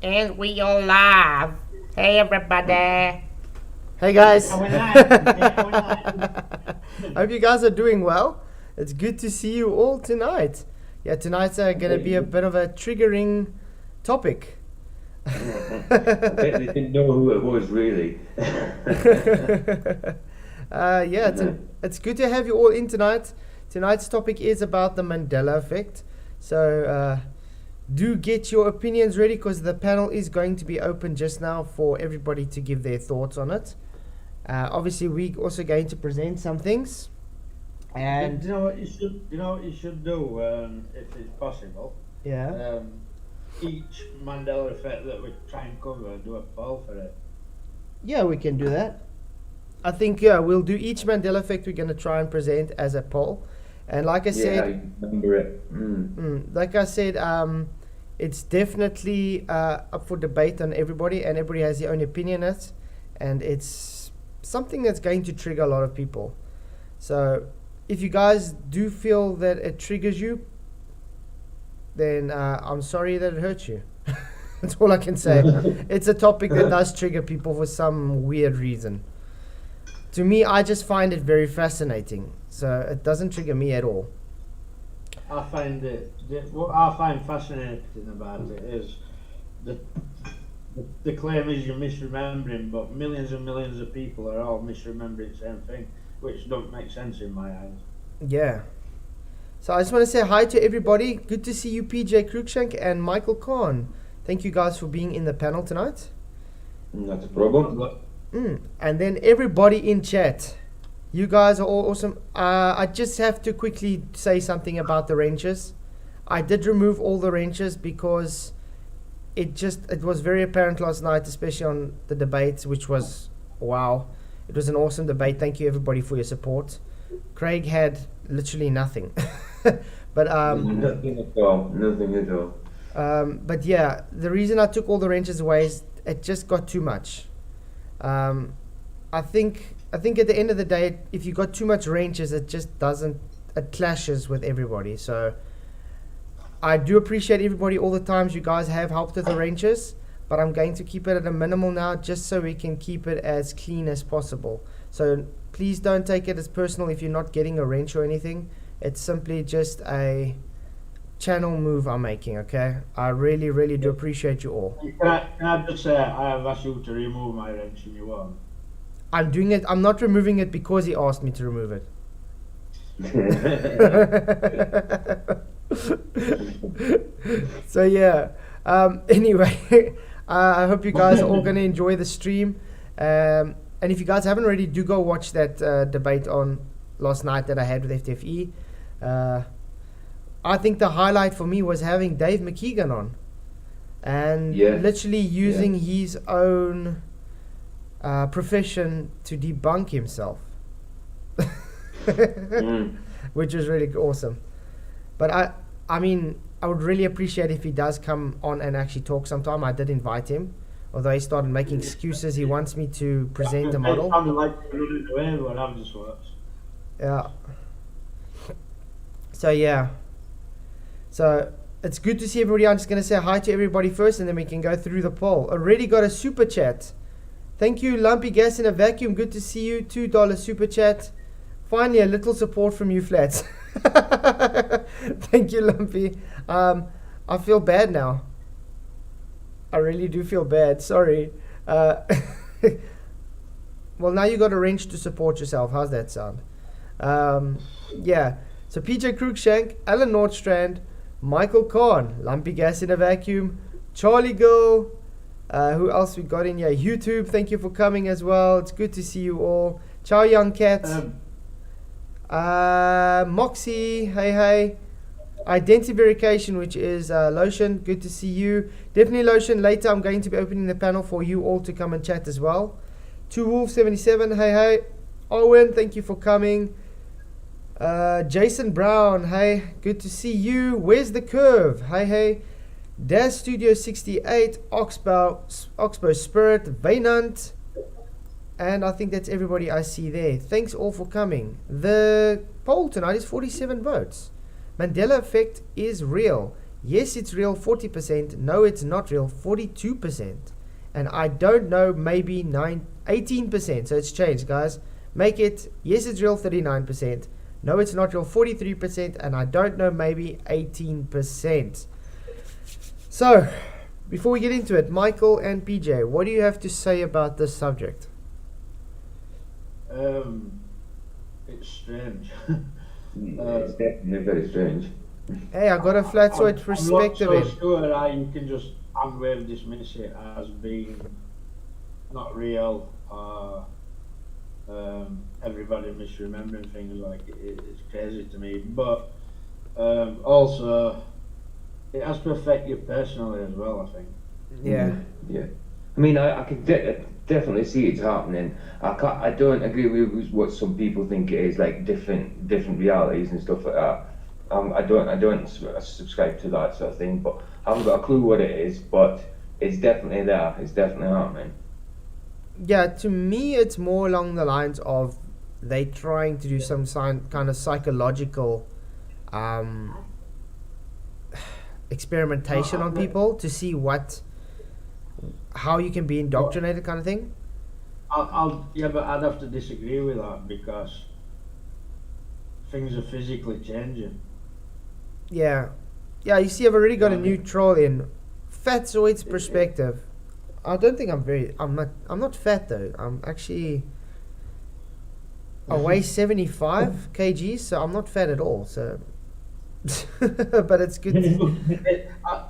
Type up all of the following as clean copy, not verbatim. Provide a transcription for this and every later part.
And we all laugh. Hey, everybody. Hey, Yeah, guys. we're live. Yeah, we're live. Hope you guys are doing well. It's good to see you all tonight. Yeah, tonight's going to be a bit of a triggering topic. I bet they didn't know who it was really. Yeah, it's good to have you all in tonight. Tonight's topic is about the Mandela effect. So do get your opinions ready because the panel is going to be open just now for everybody to give their thoughts on it. Obviously, we're also going to present some things. And Do you know what you should? You know what you should do, if it's possible. yeah, Each Mandela effect that we try and cover, do a poll for it. yeah, we can do that. I think we'll do each Mandela effect. We're going to try and present as a poll. And like I Yeah, said, I remember it. like I said, it's definitely up for debate on everybody, and everybody has their own opinion on it, and it's something that's going to trigger a lot of people. So, if you guys do feel that it triggers you, then I'm sorry that it hurts you. That's all I can say. It's a topic that does trigger people for some weird reason. To me, I just find it very fascinating. So it doesn't trigger me at all. I find what I find fascinating about it is the the claim is you're misremembering, but millions and millions of people are all misremembering the same thing, which don't make sense in my eyes. Yeah. So I just want to say hi to everybody. Good to see you, PJ Cruikshank and Michael Kahn. Thank you guys for being in the panel tonight. Not a problem. And then everybody in chat. You guys are all awesome. I just have to quickly say something about the wrenches. I did remove all the wrenches because it was very apparent last night, especially on the debates, which was wow. It was an awesome debate. Thank you everybody for your support. Craig had literally nothing. But Nothing at all. Nothing at all. but yeah, the reason I took all the wrenches away is it just got too much. I think at the end of the day, if you got too much wrenches, it clashes with everybody. So I do appreciate everybody all the times you guys have helped with the wrenches, but I'm going to keep it at a minimal now, just so we can keep it as clean as possible. So please don't take it as personal if you're not getting a wrench or anything. It's simply just a channel move I'm making, okay? I really, really do appreciate you all. Can I just say I have asked you to remove my wrench and you won't? I'm doing it. I'm not removing it because he asked me to remove it. So yeah. Anyway, I hope you guys are all going to enjoy the stream. And if you guys haven't already, do go watch that debate on last night that I had with FTFE. I think the highlight for me was having Dave McKeegan on, and literally using his own profession to debunk himself, which was really awesome. But I mean, I would really appreciate if he does come on and actually talk sometime. I did invite him, although he started making excuses. He wants me to present the model. It sounded like running away, but I've just watched. Yeah. So yeah. So it's good to see everybody. I'm just going to say hi to everybody first, and then we can go through the poll. Already got a super chat. Thank you, Lumpy Gas in a Vacuum. Good to see you. $2 super chat. Finally, a little support from you, Flats. Thank you, Lumpy. I feel bad now. I really do feel bad. Sorry. Well, now you got a wrench to support yourself. How's that sound? Yeah. So PJ Cruikshank, Alan Nordstrand, Michael Kahn, Lumpy Gas in a Vacuum, Charlie Girl. Who else we got in here? YouTube, thank you for coming as well. It's good to see you all. Ciao, young cats. Moxie, hey. Identity verification, which is Lotion. Good to see you. Definitely Lotion. Later, I'm going to be opening the panel for you all to come and chat as well. 2Wolf77, hey. Owen, thank you for coming. Jason Brown, hey. Good to see you. Where's the curve? Hey. Daz Studio 68, Oxbow Spirit, Vaynant, and I think that's everybody I see there. Thanks all for coming. The poll tonight is 47 votes. Mandela effect is real. Yes, it's real, 40%. No, it's not real, 42%. And I don't know, maybe 18%. So it's changed, guys. Make it, yes, it's real, 39%. No, it's not real, 43%. And I don't know, maybe 18%. So, before we get into it, Michael and PJ, what do you have to say about this subject? It's strange. It's definitely very strange. Hey, I got a flat-side perspective I'm in. not so sure how you can just unwave dismiss it as being not real or everybody misremembering things. Like it's crazy to me. But also, it has to affect you personally as well, I think. Yeah. Yeah. I mean, I can definitely see it's happening. I don't agree with what some people think it is, like different realities and stuff like that. I don't subscribe to that sort of thing, but I haven't got a clue what it is, but it's definitely there. It's definitely happening. Yeah, to me, it's more along the lines of they trying to do some kind of psychological experimentation on people to see how you can be indoctrinated, kind of thing. Yeah, but I'd have to disagree with that because things are physically changing. Yeah, you see, I've already got a new troll in Fatzoid's perspective. I don't think I'm not fat though. I'm actually, I weigh 75 kgs, so I'm not fat at all. So, but it's good.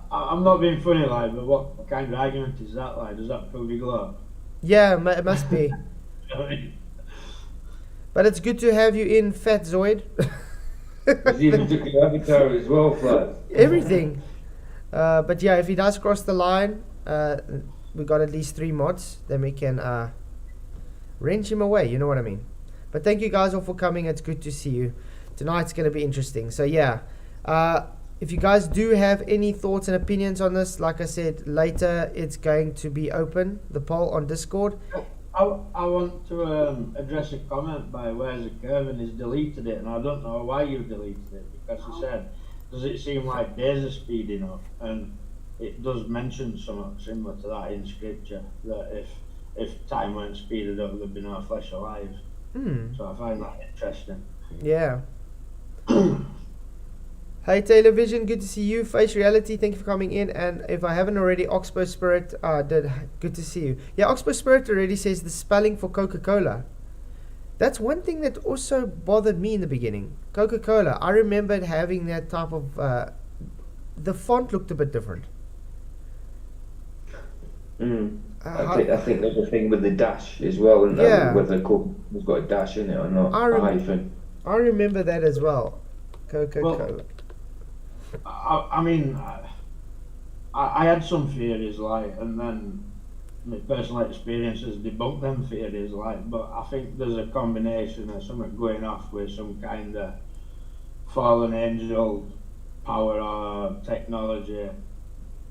I'm not being funny, like, but what kind of argument is that? Like, does that prove you glow? Yeah, it must be. But it's good to have you in, Fatzoid. He's even took your avatar as well, Flat. Everything. But yeah, if he does cross the line, we got at least 3 mods, then we can wrench him away, you know what I mean. But thank you guys all for coming. It's good to see you. Tonight's going to be interesting. So yeah, if you guys do have any thoughts and opinions on this, like I said, later it's going to be open, the poll on Discord. I want to address a comment by Where's the Curve, and he's deleted it, and I don't know why you deleted it, because he said, does it seem like days are speeding up? And it does mention something similar to that in scripture, that if time weren't speeded up, there'd be no flesh alive. So I find that interesting. Yeah. Hey Taylor Vision, good to see you. Face Reality, thank you for coming in. And if I haven't already, Oxbow Spirit, good to see you. Yeah, Oxbow Spirit already says the spelling for Coca-Cola. That's one thing that also bothered me in the beginning. Coca-Cola, I remembered having that type of, the font looked a bit different. I think there's a thing with the dash as well, and Yeah. whether Coke has got a dash in it or not, a hyphen. I remember that as well. Coca-Cola. I mean, I had some theories, like, and then my personal experiences debunked them theories, like, but I think there's a combination of something going off with some kind of fallen angel power or technology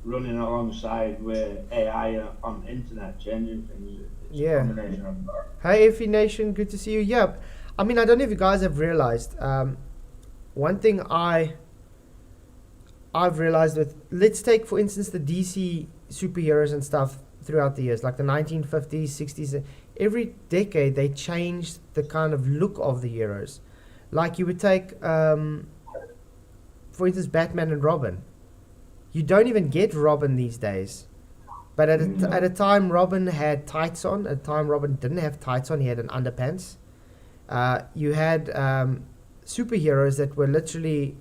running alongside with AI on the internet changing things. It's a combination of that. Hi Effie Nation, good to see you. Yeah, I mean, I don't know if you guys have realized, one thing I've realized with, let's take for instance the DC superheroes and stuff throughout the years, like the 1950s, 60s, every decade they changed the kind of look of the heroes. Like you would take, for instance, Batman and Robin. You don't even get Robin these days. But at a time Robin had tights on, at a time Robin didn't have tights on, he had an underpants. You had superheroes that were literally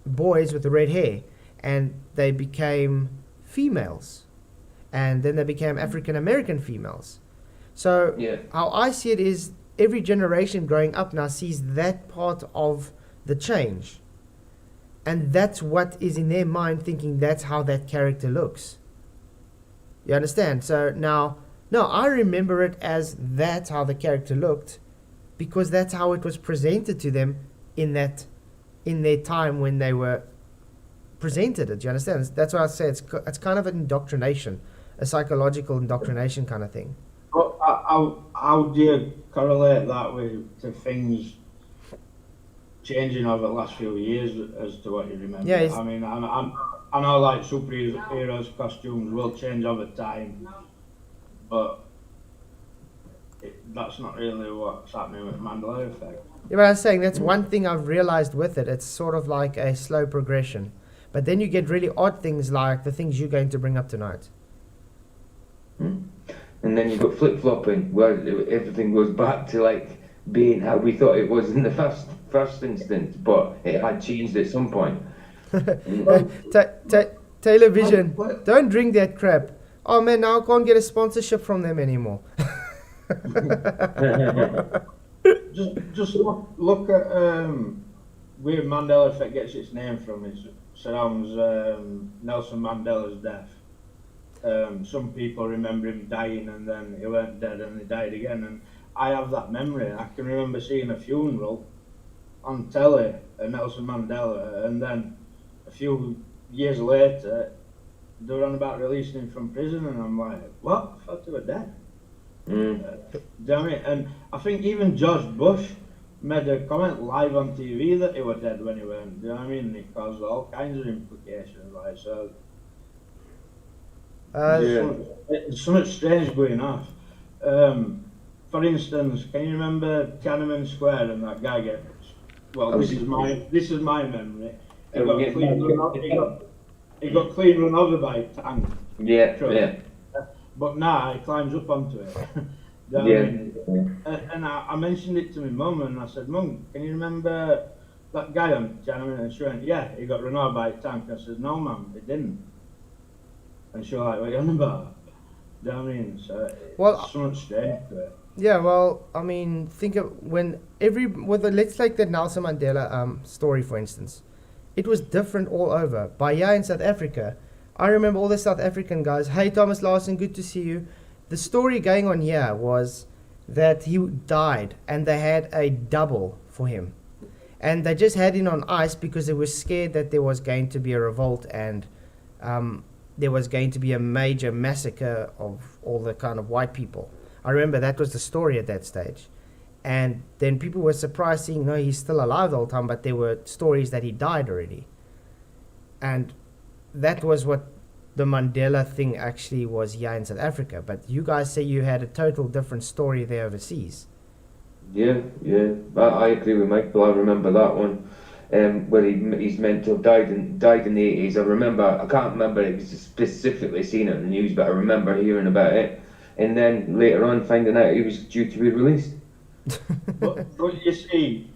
boys with red hair, and they became females, and then they became African American females. So how I see it is every generation growing up now sees that part of the change, and that's what is in their mind, thinking that's how that character looks. You understand? So now I remember it as that's how the character looked, because that's how it was presented to them in their time when they were presented it. Do you understand? That's why I say it's kind of an indoctrination, a psychological indoctrination kind of thing. But how do you correlate that with to things changing over the last few years as to what you remember. Yeah, it's- I mean, I know like superheroes costumes will change over time, but that's not really what's happening with Mandela effect. Yeah, but I was saying that's one thing I've realized with it. It's sort of like a slow progression. But then you get really odd things like the things you're going to bring up tonight. And then you've got flip-flopping, where everything goes back to like being how we thought it was in the first instance, but it had changed at some point. Television, don't drink that crap. Oh man, now I can't get a sponsorship from them anymore. Just look at where Mandela effect gets its name from. It surrounds Nelson Mandela's death. Some people remember him dying and then he went dead and he died again. And I have that memory. I can remember seeing a funeral on telly of Nelson Mandela, and then a few years later they were on about releasing him from prison, and I'm like, what? I thought he was dead. Do you know what I mean? And I think even George Bush made a comment live on TV that he was dead when he went. Do you know what I mean? It caused all kinds of implications. Like, so there's something strange going off. For instance, can you remember Tiananmen Square and that guy gets? Well, this is my memory. He got clean run over by a tank. Yeah. But now he climbs up onto it. I mean? And I mentioned it to my mum, and I said, Mum, can you remember that guy on Tiananmen? And she went, yeah, he got run over by a tank. I said, no, Mum, he didn't. And she was like, what are you on about? Do you know what I mean? So it's something strange to it. Yeah, well, I mean, think of let's take the Nelson Mandela story for instance. It was different all over. By here in South Africa, I remember all the South African guys, hey Thomas Larson, good to see you. The story going on here was that he died and they had a double for him. And they just had him on ice because they were scared that there was going to be a revolt and there was going to be a major massacre of all the kind of white people. I remember that was the story at that stage. And then people were surprised seeing, no, he's still alive the whole time, but there were stories that he died already. And that was what the Mandela thing actually was here in South Africa. But you guys say you had a total different story there overseas. Yeah. I agree with Michael. I remember that one. Where he's meant to have died in the 80s. I can't remember specifically seeing it in the news, but I remember hearing about it. And then later on finding out he was due to be released. but you see,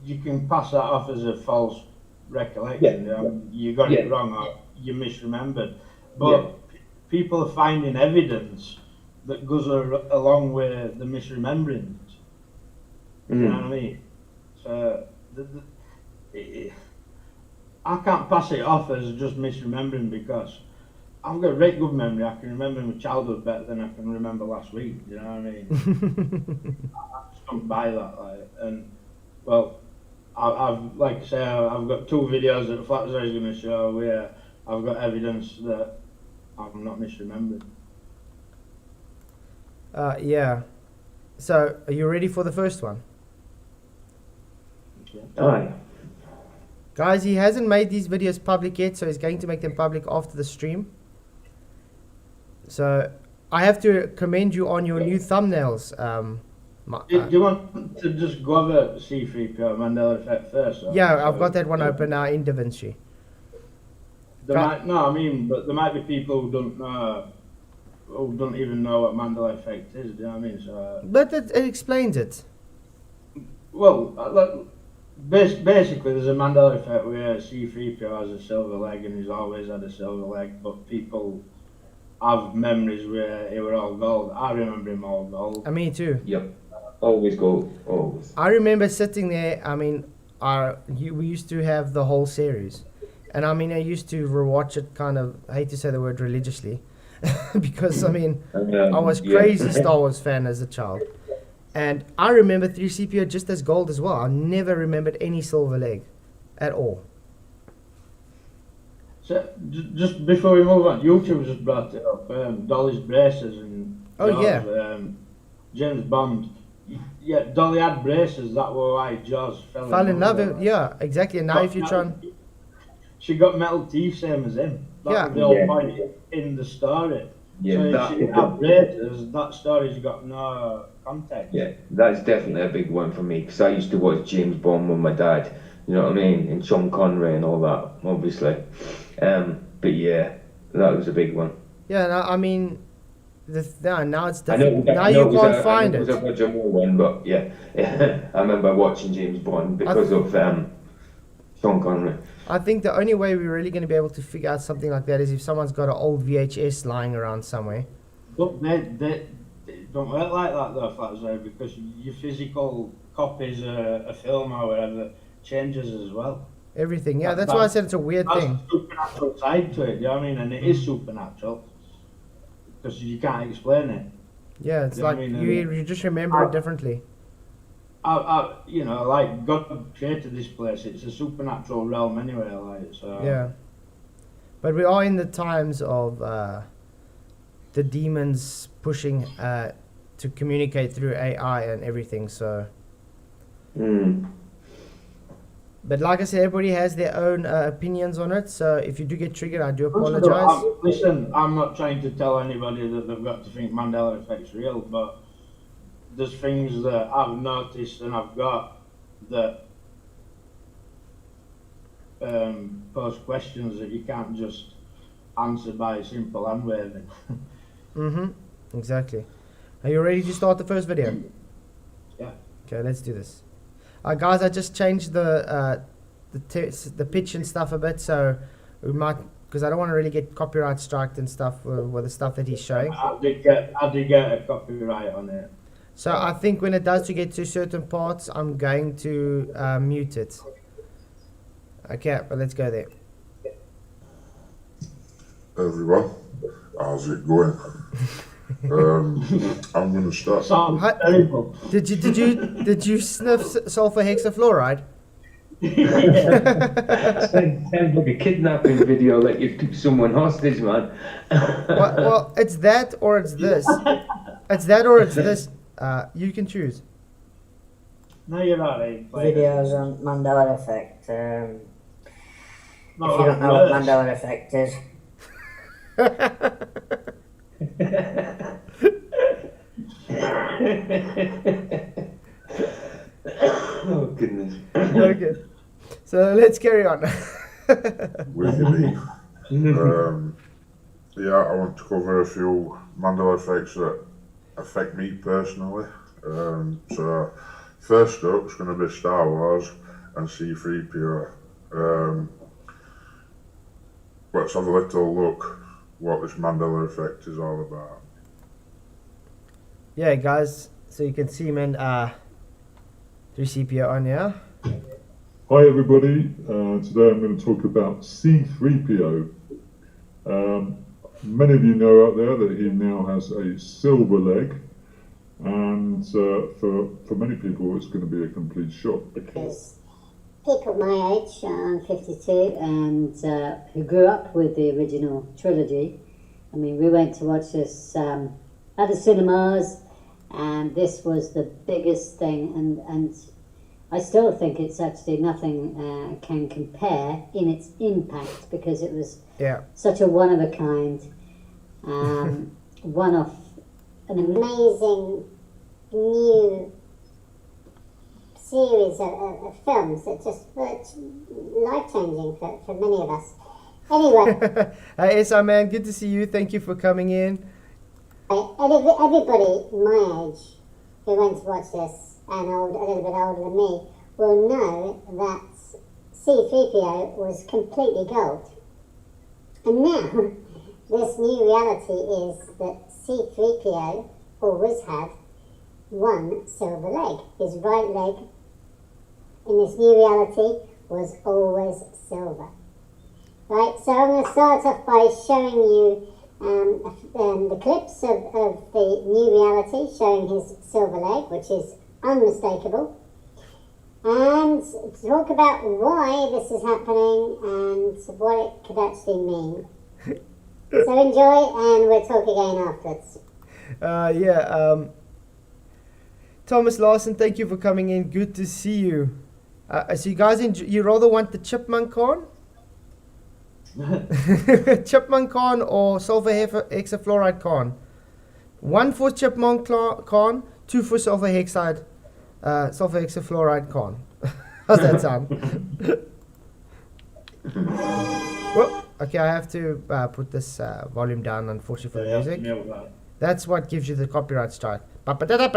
you can pass that off as a false recollection. Yeah. You got it wrong or you misremembered. But people are finding evidence that goes along with the misremembering. You know what I mean? So I can't pass it off as just misremembering because I've got a very good memory. I can remember my childhood better than I can remember last week. You know what I mean? I just don't buy that. And well, I've like I say, I've got 2 videos that Flat is going to show where I've got evidence that I'm not misremembered. Yeah. So, are you ready for the first one? Aye. Guys, he hasn't made these videos public yet, so he's going to make them public after the stream. So, I have to commend you on your new thumbnails. Do you want to just go over C3PO Mandela effect first? Yeah, I've got that one open now in DaVinci. But there might be people who don't even know what Mandela effect is. Do you know what I mean? So, but it explains it. Well, basically, there's a Mandela effect where C3PO has a silver leg and he's always had a silver leg, but people have memories where he were all gold. I remember him all gold. Me too. Yep. Always gold. Always. I remember sitting there. I mean, we used to have the whole series, and I mean, I used to rewatch it. Kind of, I hate to say the word religiously, because I mean, I was crazy Star Wars fan as a child. And I remember 3CPO just as gold as well. I never remembered any silver leg at all. So, just before we move on, YouTube just brought it up. Dolly's braces and James Bond Yeah, Dolly had braces. That was why Jaws Fell in love with with, her. yeah, exactly. And now if you try and, She got metal teeth, same as him. That yeah, was the whole Yeah, point in the story. yeah, So if she that didn't have braces, that story's got no context. yeah, that's definitely a big one for me because I used to watch James Bond with my dad. You know what I mean? And Sean Connery and all that, obviously. But yeah, that was a big one. yeah. No, I mean, now it's I know, different. Now I know you it was can't a, I know find it was a it. Roger Moore one, but yeah, I remember watching James Bond I, because of Sean Connery. I think the only way we're really going to be able to figure out something like that is if someone's got an old VHS lying around somewhere. But they don't work like that though, Flatzero, because your physical copies a film or whatever changes as well. Everything. Yeah, That, that's that, why I said it's a weird that's thing. the supernatural side to it, you know what I mean? And it is supernatural because you can't explain it. Yeah, it's You know like what I mean? you just remember it differently. You know, like God created this place. It's a supernatural realm anyway. Like so. Yeah. But we are in the times of the demons pushing to communicate through AI and everything. So, Mm. but like I said, everybody has their own opinions on it. So if you do get triggered, I do Listen, apologize. listen, I'm not trying to tell anybody that they've got to think Mandela effect's real, but there's things that I've noticed and I've got that pose questions that you can't just answer by a simple hand waving. Exactly. Are you ready to start the first video? Yeah. Okay, let's do this. Guys, I just changed the pitch and stuff a bit, so we might, because I don't want to really get copyright striked and stuff with the stuff that he's showing. I did get a copyright on it. So I think when it does to get to certain parts, I'm going to mute it. Okay, but let's go there. Everyone, how's it going? I'm gonna start. Sounds Hi- terrible. Did you sniff sulfur hexafluoride? Sounds like a kidnapping video, like you took someone hostage, man. Well, it's that or it's this. It's that or it's this. You can choose. No, you're right. Videos on Mandela effect. Not If you don't know what worse. Mandela effect is, Oh goodness. Okay. So let's carry on. Wiggity. Yeah, I want to cover a few Mandela effects that affect me personally. So first up is going to be Star Wars and C-3PO. Let's have a little look what this Mandela effect is all about. Yeah, guys. So you can see him in 3CPO on here. Hi everybody, today I'm going to talk about C-3PO. Many of you know out there that he now has a silver leg, and for many people it's going to be a complete shock. Because people my age, I'm 52, and who grew up with the original trilogy, I mean, we went to watch this at the cinemas, and this was the biggest thing, and I still think it's actually nothing can compare in its impact, because it was such a one of a kind, one of an amazing new series of films that just were life changing for many of us. Anyway, Hey, SI man, good to see you. Thank you for coming in. everybody my age who went to watch this, and a little bit older than me, will know that C-3PO was completely gold. And now, this new reality is that C-3PO always had one silver leg. His right leg in this new reality was always silver. Right, so I'm going to start off by showing you the clips of the new reality showing his silver leg, which is unmistakable, and talk about why this is happening and what it could actually mean. So enjoy, and we'll talk again afterwards. Thomas Larson, thank you for coming in. Good to see you. So you guys, you rather want the chipmunk corn? Chipmunk corn or sulfur hexafluoride corn? 1 for chipmunk corn, 2 for sulfur hexafluoride corn. How's that sound? Well, okay, I have to put this volume down, unfortunately, for the music. That's what gives you the copyright strike. Episode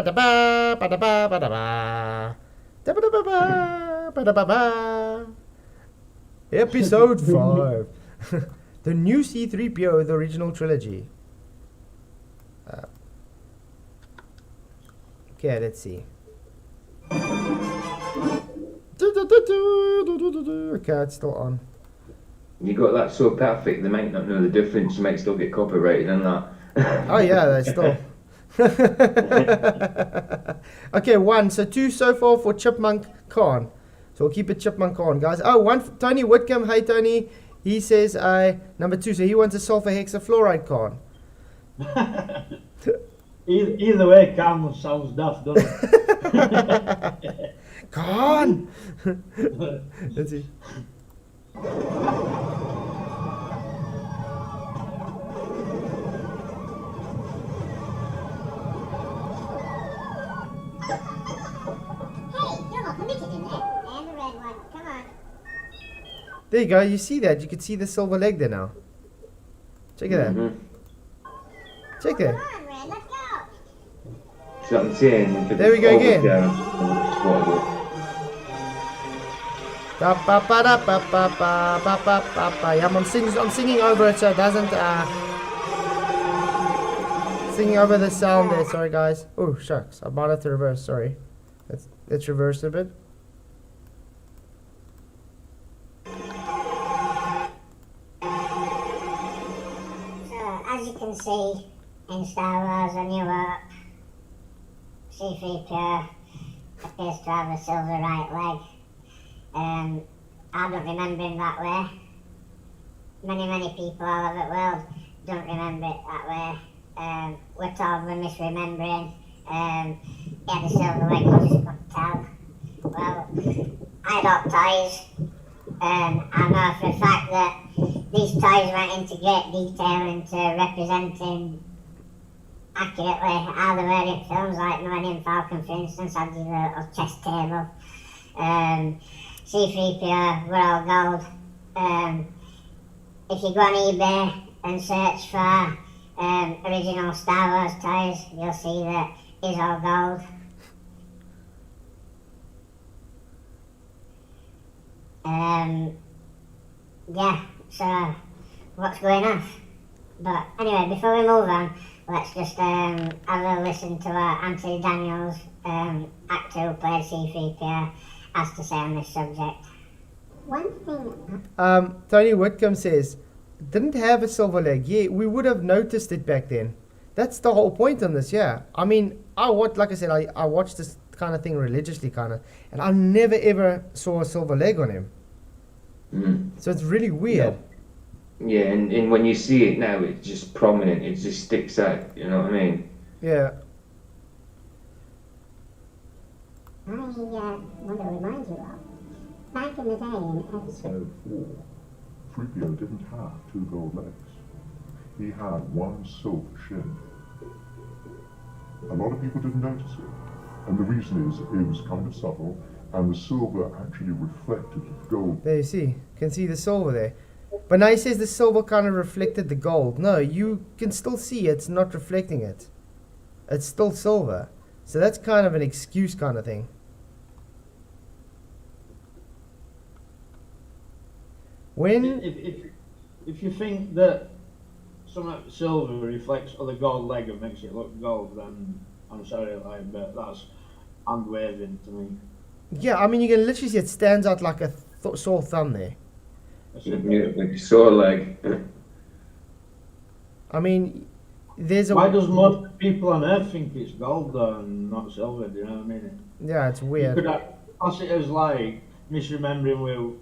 5. The new C3PO, the original trilogy. Okay, let's see. Okay, it's still on. You got that so perfect, they might not know the difference. You might still get copyrighted on that. Oh yeah, that's still. Okay, 1. So 2 so far for chipmunk corn. So we'll keep it chipmunk corn, guys. Oh, 1 for Tony Whitcomb. Hey Tony. He says number 2. So he wants a sulfur hexafluoride corn. Either way, Cameron sounds daft, doesn't it? Corn. Let's see. There you go, you see that? You can see the silver leg there now. Check it out. Check it. So I'm saying, there we go again. Yeah, I'm singing over it so it doesn't singing over the sound there, sorry guys. Oh shucks, I might have to reverse, sorry. Let's reverse a bit. As you can see in Star Wars A New Hope, C3PO appears to have a silver right leg. I don't remember him that way. Many people all over the world don't remember it that way. We're told we're misremembering. He had a silver leg, you just couldn't tell. Well, I got toys. I know for a fact that these toys went into great detail into representing accurately how they were in films, like Millennium Falcon, for instance, had your little chess table. C3PO were all gold. If you go on eBay and search for original Star Wars toys, you'll see that it's all gold. Yeah, so what's going on? But anyway, before we move on, let's just have a listen to what Anthony Daniels, actor who played C3PO, has to say on this subject. One thing. Tony Whitcomb says, didn't have a silver leg. Yeah, we would have noticed it back then. That's the whole point on this, yeah. I mean, like I said, I watched this kind of thing religiously, kind of, and I never ever saw a silver leg on him. So it's really weird. Yeah, and when you see it now, it's just prominent. It just sticks out. You know what I mean? Yeah. I want to remind you of, back in the day in episode 4, 3PO didn't have 2 gold legs. He had 1 silver shin. A lot of people didn't notice it. And the reason is it was kind of subtle, and the silver actually reflected the gold. There you see. You can see the silver there. But now he says the silver kind of reflected the gold. No, you can still see it's not reflecting it. It's still silver. So that's kind of an excuse kind of thing. When... If you think that some silver reflects other gold leg and makes it look gold, then I'm sorry, like, but that's hand waving to me. Yeah, I mean, you can literally see it stands out like a sore thumb there. Yeah, like a sore leg. I mean, there's a... Why does most people on Earth think it's gold though and not silver, do you know what I mean? Yeah, it's weird. You could class it as like misremembering with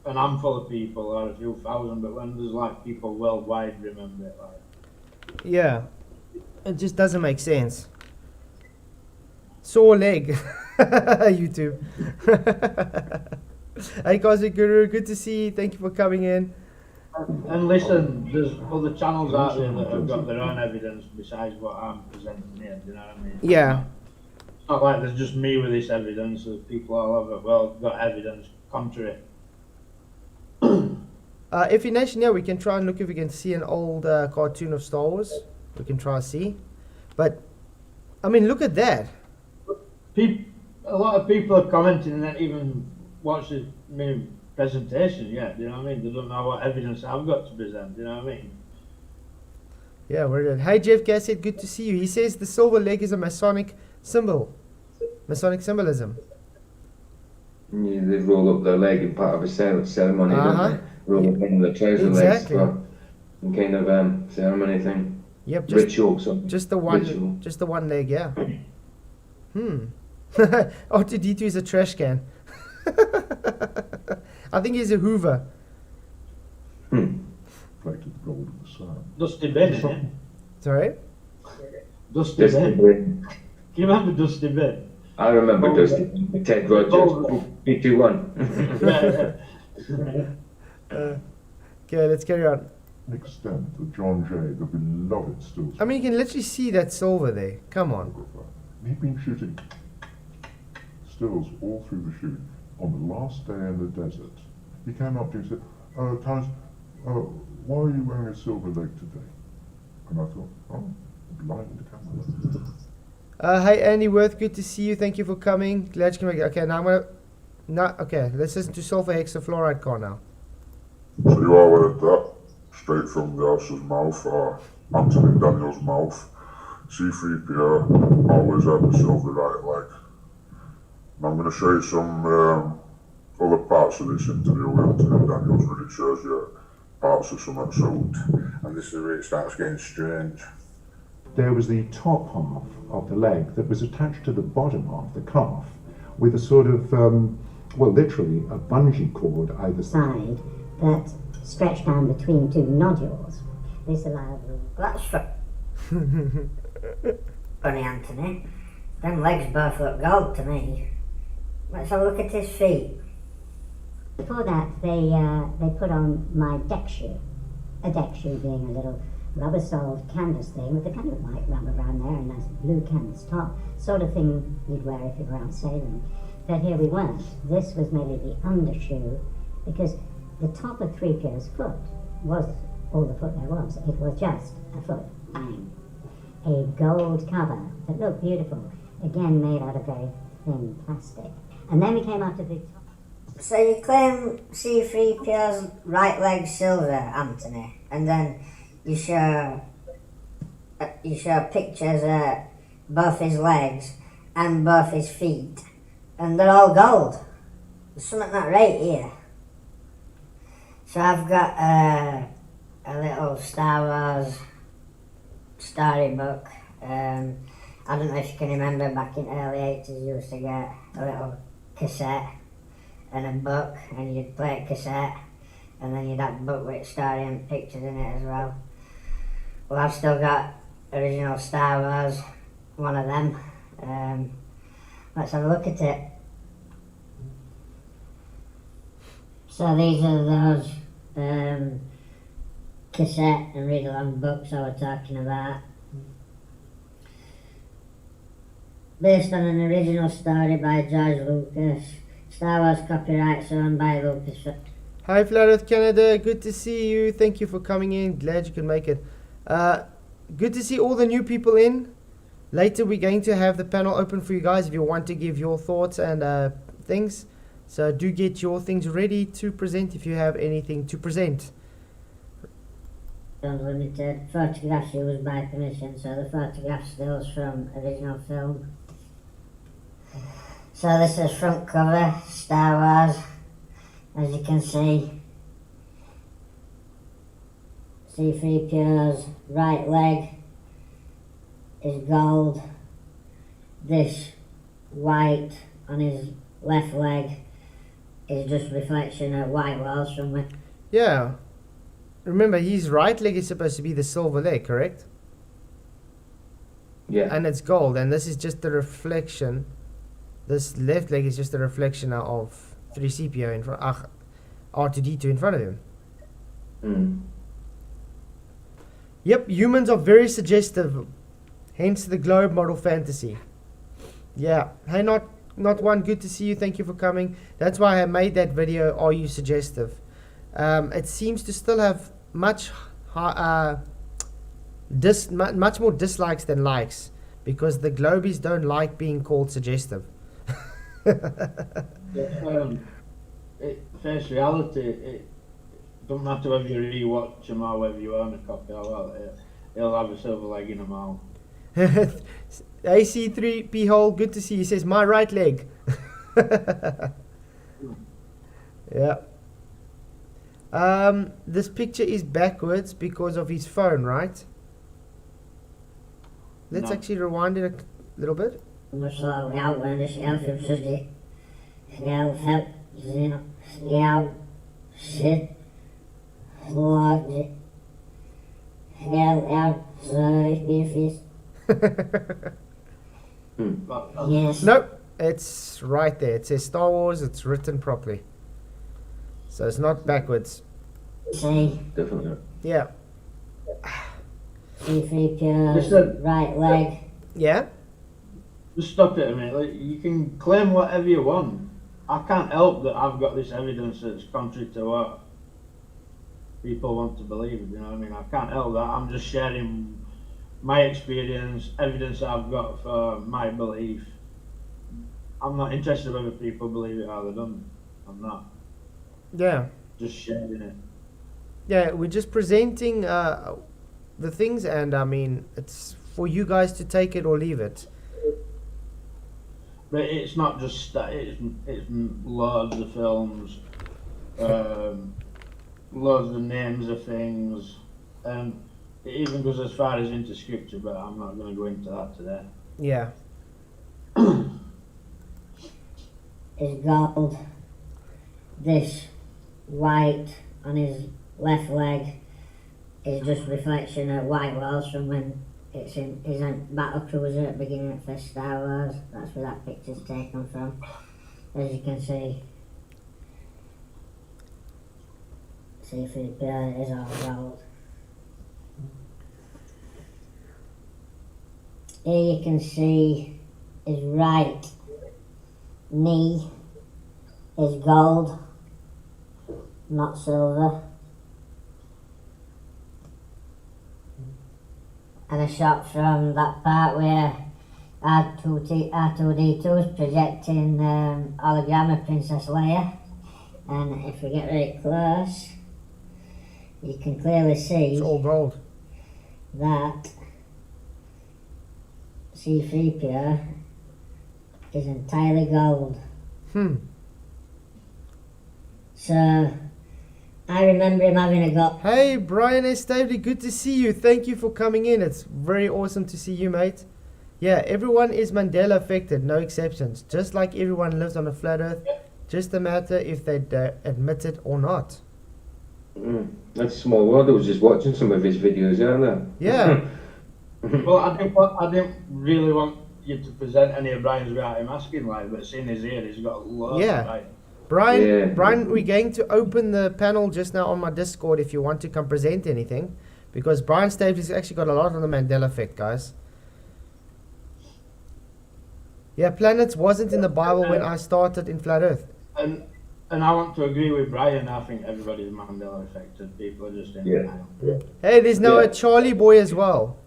an handful of people or a few thousand, but when there's like people worldwide remember it, like... Yeah. It just doesn't make sense. Sore leg. YouTube. Hey, Cosmic Guru, good to see you. Thank you for coming in. And listen, there's other channels out there that have got their own evidence besides what I'm presenting here. Do you know what I mean? Yeah. It's not like there's just me with this evidence. There's people all over the world got evidence contrary. If you're Nation, yeah, we can try and look if we can see an old cartoon of Star Wars. We can try and see. But, I mean, look at that. A lot of people are commenting and not even watched the presentation yet. Do you know what I mean? They don't know what evidence I've got to present. Do you know what I mean? Yeah, we're good. Hey, Jeff Gassett, good to see you. He says the silver leg is a Masonic symbol. Masonic symbolism. Yeah, they roll up their leg in part of a ceremony, don't they? Roll up one of the trouser legs for some kind of ceremony thing. Yep, Ritual, just the one, ritual. just the one leg, yeah. R2D2 is a trash can. I think he's a Hoover. Reflected the gold of the sun. Dusty Bin, isn't it? Sorry? Dusty Bin. Can you remember Dusty Bin? I remember Dusty. Ted Rogers. P21. Okay, let's carry on. Extent that John Jay, the beloved stills I mean, you can literally see that silver there. Come on. photographer, he'd been shooting stills all through the shoot. On the last day in the desert, he came up to me and said, Thomas, why are you wearing a silver leg today? And I thought, oh, blind the camera. Hey, Andy Worth, good to see you. Thank you for coming. Glad you can make it. Okay, now I'm going to... Okay, let's listen to sulfur hexafluoride car now. So you all heard that straight from the house's mouth, or Anthony Daniel's mouth. C3PO always had the silver right leg. And I'm going to show you some other parts of this interview with Anthony Daniels, where it shows you parts of some suit. And this is where it starts getting strange. There was the top half of the leg that was attached to the bottom half, the calf, with a sort of, well, literally a bungee cord either side that stretched down between two nodules. This allowed them. That's funny, Anthony. Them legs both look gold to me. Let's have a look at his feet. Before that, they put on my deck shoe. A deck shoe being a little rubber-soled canvas thing with a kind of white rubber around there and a nice blue canvas top, sort of thing you'd wear if you were out sailing. But here we weren't. This was merely the undershoe, because the top of 3PO's foot was all the foot there was. It was just a foot. A gold cover that looked beautiful, again made out of very thin plastic. And then we came up to the top. So you claim C3PO's right leg silver, Anthony, and then you show pictures of both his legs and both his feet, and they're all gold. There's something not right here. So I've got a little Star Wars storybook. I don't know if you can remember back in the early 80s you used to get a little cassette and a book, and you'd play a cassette and then you'd have a book with story and pictures in it as well. Well, I've still got original Star Wars, one of them. Let's have a look at it. So these are those cassette and read-along books I was talking about. Based on an original story by George Lucas. Star Wars copyrights owned by Lucas. Hi, Flat Earth Canada. Good to see you. Thank you for coming in. Glad you can make it. Good to see all the new people in. Later, we're going to have the panel open for you guys if you want to give your thoughts and things. So do get your things ready to present if you have anything to present. Unlimited photographs used by permission, so the photograph stills from original film. So this is front cover, Star Wars, as you can see. C3PO's right leg is gold. This white on his left leg is just reflection of white walls from it. Yeah. Remember, his right leg is supposed to be the silver leg, correct? Yeah. and it's gold, and this is just the reflection. This left leg is just a reflection of 3CPO in front, R2D2 in front of him. Mm. Yep, humans are very suggestive, hence the globe model fantasy. Yeah, hey, not one, good to see you, thank you for coming. That's why I made that video, Are You Suggestive? It seems to still have much more dislikes than likes, because the globies don't like being called suggestive. Face reality, it don't matter whether you rewatch them or whether you own a copy or what, it'll have a silver leg in them all. AC3P hole, good to see you. He says, my right leg. Yeah. This picture is backwards because of his phone, right? Let's No. actually rewind it a little bit. But Yes. Nope, it's right there. It says Star Wars, it's written properly. So it's not backwards. See, Definitely. Yeah. C3PO's Listen. right leg. Yeah? just stop it a minute. Like, you can claim whatever you want. I can't help that I've got this evidence that's contrary to what people want to believe. You know what I mean? I can't help that. I'm just sharing my experience, evidence I've got for my belief. I'm not interested whether people believe it or they don't. I'm not. Yeah. Just sharing it. Yeah, we're just presenting the things, and I mean, it's for you guys to take it or leave it. But it's not just that. It's loads of films, loads of names of things, and it even goes as far as into scripture. But I'm not going to go into that today. Yeah. Is gold. This white on his left leg is just reflection of white walls from when it's in his battle cruiser at the beginning of the Star Wars. That's where that picture's taken from. As you can see, C3PO is all gold. Here you can see his right knee is gold, not silver. And a shot from that part where R2D2 is projecting hologram of Princess Leia. And if we get very close, you can clearly see It's all gold. that C3PO is entirely gold. So, I remember him having a go. Hey, Brian S. Stavely, good to see you. Thank you for coming in. It's very awesome to see you, mate. Yeah, everyone is Mandela affected, no exceptions. Just like everyone lives on a flat earth, just a matter if they admit it or not. That's a small world. I was just watching some of his videos earlier. Yeah. Well, I didn't really want you to present any of Brian's without him asking, like, but seeing his ear, he's got loads. Yeah. Right? Brian, Yeah. Brian, we're going to open the panel just now on my Discord if you want to come present anything. Because Brian Stavely's actually got a lot on the Mandela effect, guys. Yeah, planets wasn't in the Bible when I started in Flat Earth. And I want to agree with Brian. I think everybody's Mandela affected. People are just in denial. Hey, there's now a Yeah. Charlie boy as well.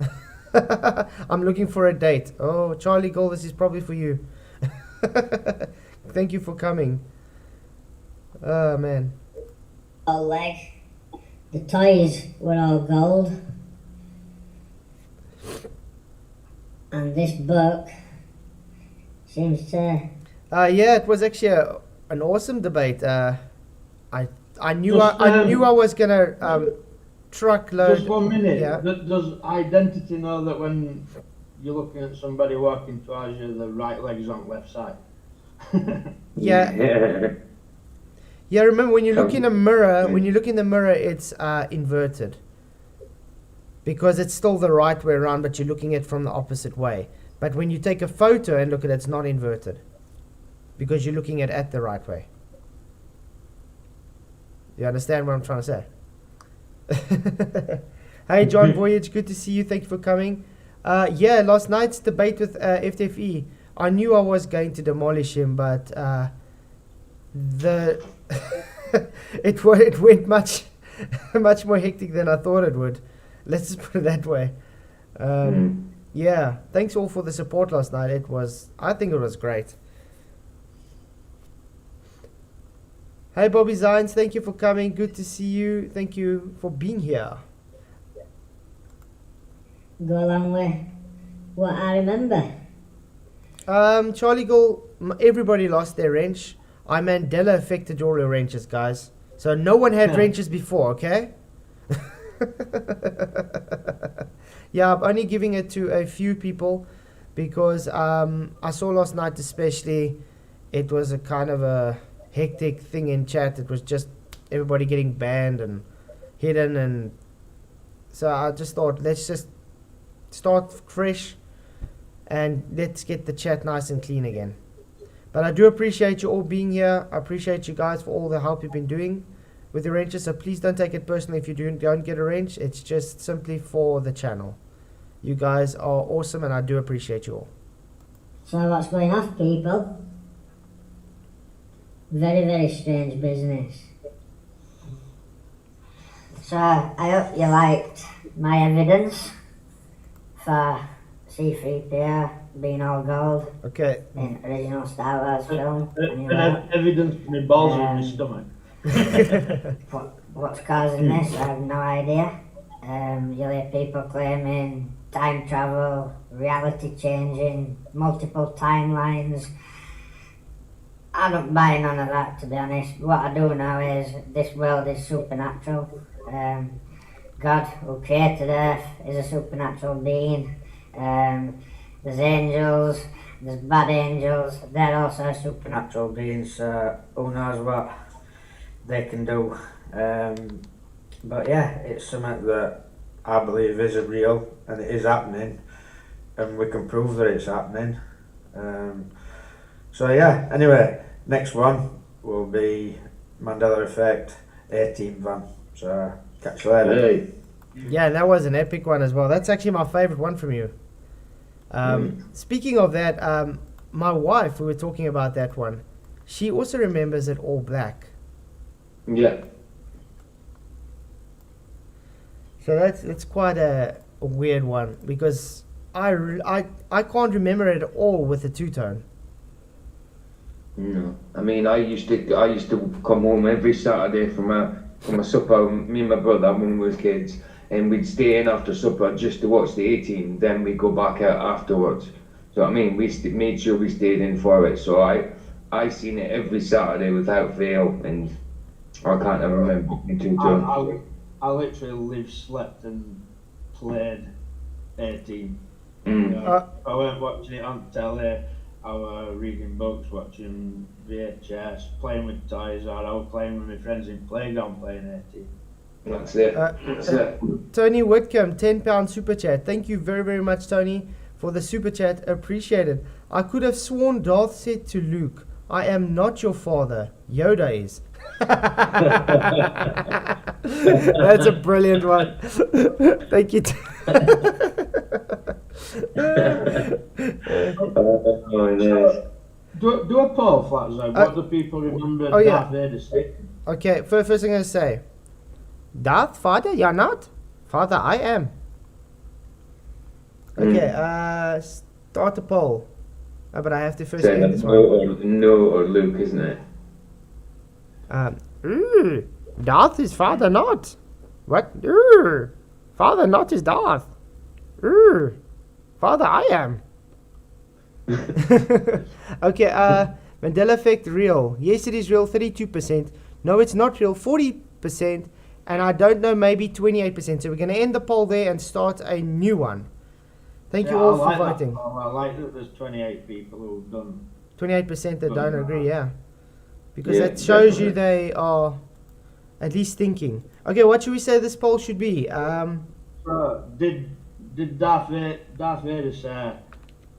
I'm looking for a date. Oh, Charlie Gold, this is probably for you. Thank you for coming. Oh, man. All leg. The toys were all gold. And this book seems to... Yeah, it was actually an awesome debate. I knew Just, I knew I was gonna truckload. Just 1 minute. Yeah. Does identity know that when you're looking at somebody walking towards you, the right leg's on the left side? Yeah. Yeah, remember when you look in a mirror, when you look in the mirror, it's inverted. because it's still the right way around, but you're looking at it from the opposite way. But when you take a photo and look at it, it's not inverted because you're looking at the right way. You understand what I'm trying to say? Hey, John Voyage, good to see you. Thank you for coming. Yeah, last night's debate with FTFE, I knew I was going to demolish him, but it went much more hectic than I thought it would. Let's just put it that way. Yeah, thanks all for the support last night. I think it was great. Hey Bobby Zines, thank you for coming. Good to see you. Thank you for being here. Go along with what I remember. Charlie Gull, everybody lost their wrench. Mandela affected all your wrenches, guys. So no one had wrenches before, okay? Yeah, I'm only giving it to a few people because I saw last night especially it was a kind of a hectic thing in chat. It was just everybody getting banned and hidden, and so I just thought let's just start fresh and let's get the chat nice and clean again. But I do appreciate you all being here. I appreciate you guys for all the help you've been doing with the wrenches, so please don't take it personally if you don't get a wrench. It's just simply for the channel. You guys are awesome and I do appreciate you all. So what's going off, people? Very, very strange business. So I hope you liked my evidence for C-3PO being all gold. Okay. In original Star Wars film. Evidence for my balls in my stomach. What's causing this? I have no idea. You'll hear people claiming time travel, reality changing, multiple timelines. I don't buy none of that, to be honest. What I do know is this world is supernatural. God, who created Earth, is a supernatural being. There's angels, there's bad angels, they're also supernatural beings, so who knows what they can do. But yeah, it's something that I believe is real and it is happening, and we can prove that it's happening. So yeah, anyway, next one will be Mandela Effect A-Team van. So catch you later. Hey. Yeah, that was an epic one as well. That's actually my favorite one from you. Speaking of that, my wife, we were talking about that one. She also remembers it all black. Yeah. So that's quite a weird one because I can't remember it at all with the two-tone. No, I mean I used to come home every Saturday from a supper. Me and my brother when we was kids, and we'd stay in after supper just to watch the A-Team. Then we'd go back out afterwards. So I mean we made sure we stayed in for it. So I seen it every Saturday without fail, and I can't ever remember the two-tone. I literally lived, slept and played A-Team. I weren't watching it on telly, I was reading books, watching VHS, playing with toys, or I was playing with my friends in playground playing A-Team. That's it. That's it. Tony Whitcomb, £10 super chat. Thank you very, very much, Tony, for the super chat. Appreciate it. I could have sworn Darth said to Luke, "I am not your father. Yoda is." That's a brilliant one. Thank you. Do a poll, Flatzo. What do people remember Darth Vader saying? Okay, first thing I'm going to say. Darth, father, you're not? Father, I am. Okay, start a poll. But I have to first Saying get this no or Luke, isn't it? Darth is father not. What? Father not is Darth. Father I am. Okay, Mandela effect real. Yes, it is real, 32%. No, it's not real, 40%. And I don't know, maybe 28%. So we're going to end the poll there and start a new one. Thank you all for voting. I like that there's 28 people who've done. 28% that don't agree, yeah. Because that shows you they are at least thinking. Okay, what should we say this poll should be? Did Darth Vader say,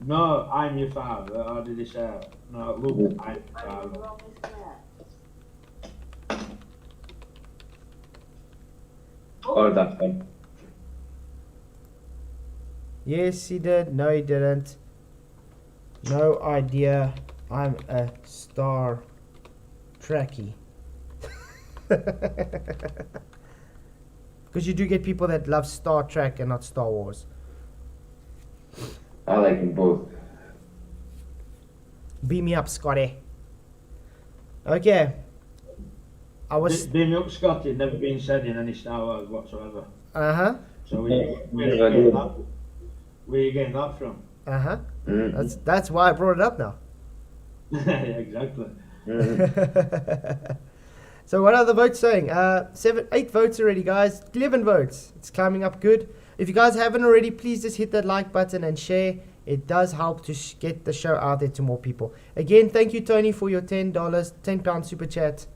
"No, I'm your father," or did he say, "No, Luke, I'm your father"? Or that one. Yes, he did. No, he didn't. No idea. I'm a Star Trekkie. Because you do get people that love Star Trek and not Star Wars. I like them both. Beam me up, Scotty. Okay. I was. Beam me up, Scotty. Never been said in any Star Wars whatsoever. Uh-huh. So where you getting that from? Uh-huh. Mm-hmm. That's why I brought it up now. Yeah, exactly. So what are the votes saying? 8 votes already, guys. 11 votes. It's climbing up good. If you guys haven't already, please just hit that like button and share. It does help to get the show out there to more people. Again, thank you, Tony, for your $10, £10 super chat.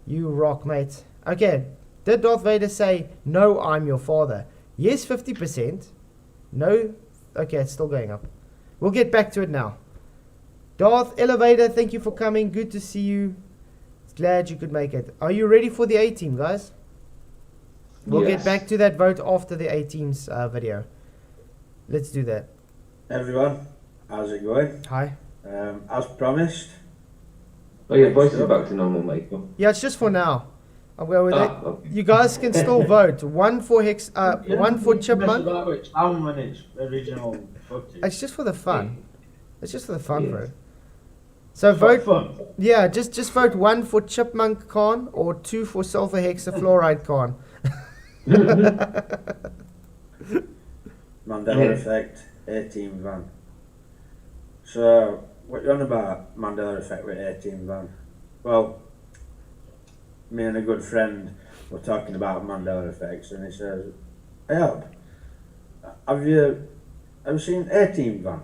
You rock, mate. Okay. Did Darth Vader say, "No, I'm your father"? Yes, 50%. No. Okay, it's still going up. We'll get back to it now. Darth Elevator, thank you for coming. Good to see you. Glad you could make it. Are you ready for the A-Team, guys? We'll get back to that vote after the A-Team's video. Let's do that. Everyone, how's it going? Hi. As promised. Oh, your voice is back to normal, Michael. Yeah, it's just for now. I'll go with it. Okay. You guys can still vote. One for one for Chipmunk. It's down when it's original footage. It's just for the fun. It's just for the fun, bro. So vote. Fun. Yeah, just vote 1 for Chipmunk Khan or 2 for sulfur hexafluoride Khan. Mandela effect, A-Team van. So, what you on about Mandela effect with A-Team van? Well, me and a good friend were talking about Mandela effects, and he says, "Hey, Ab, have you seen A-Team van?"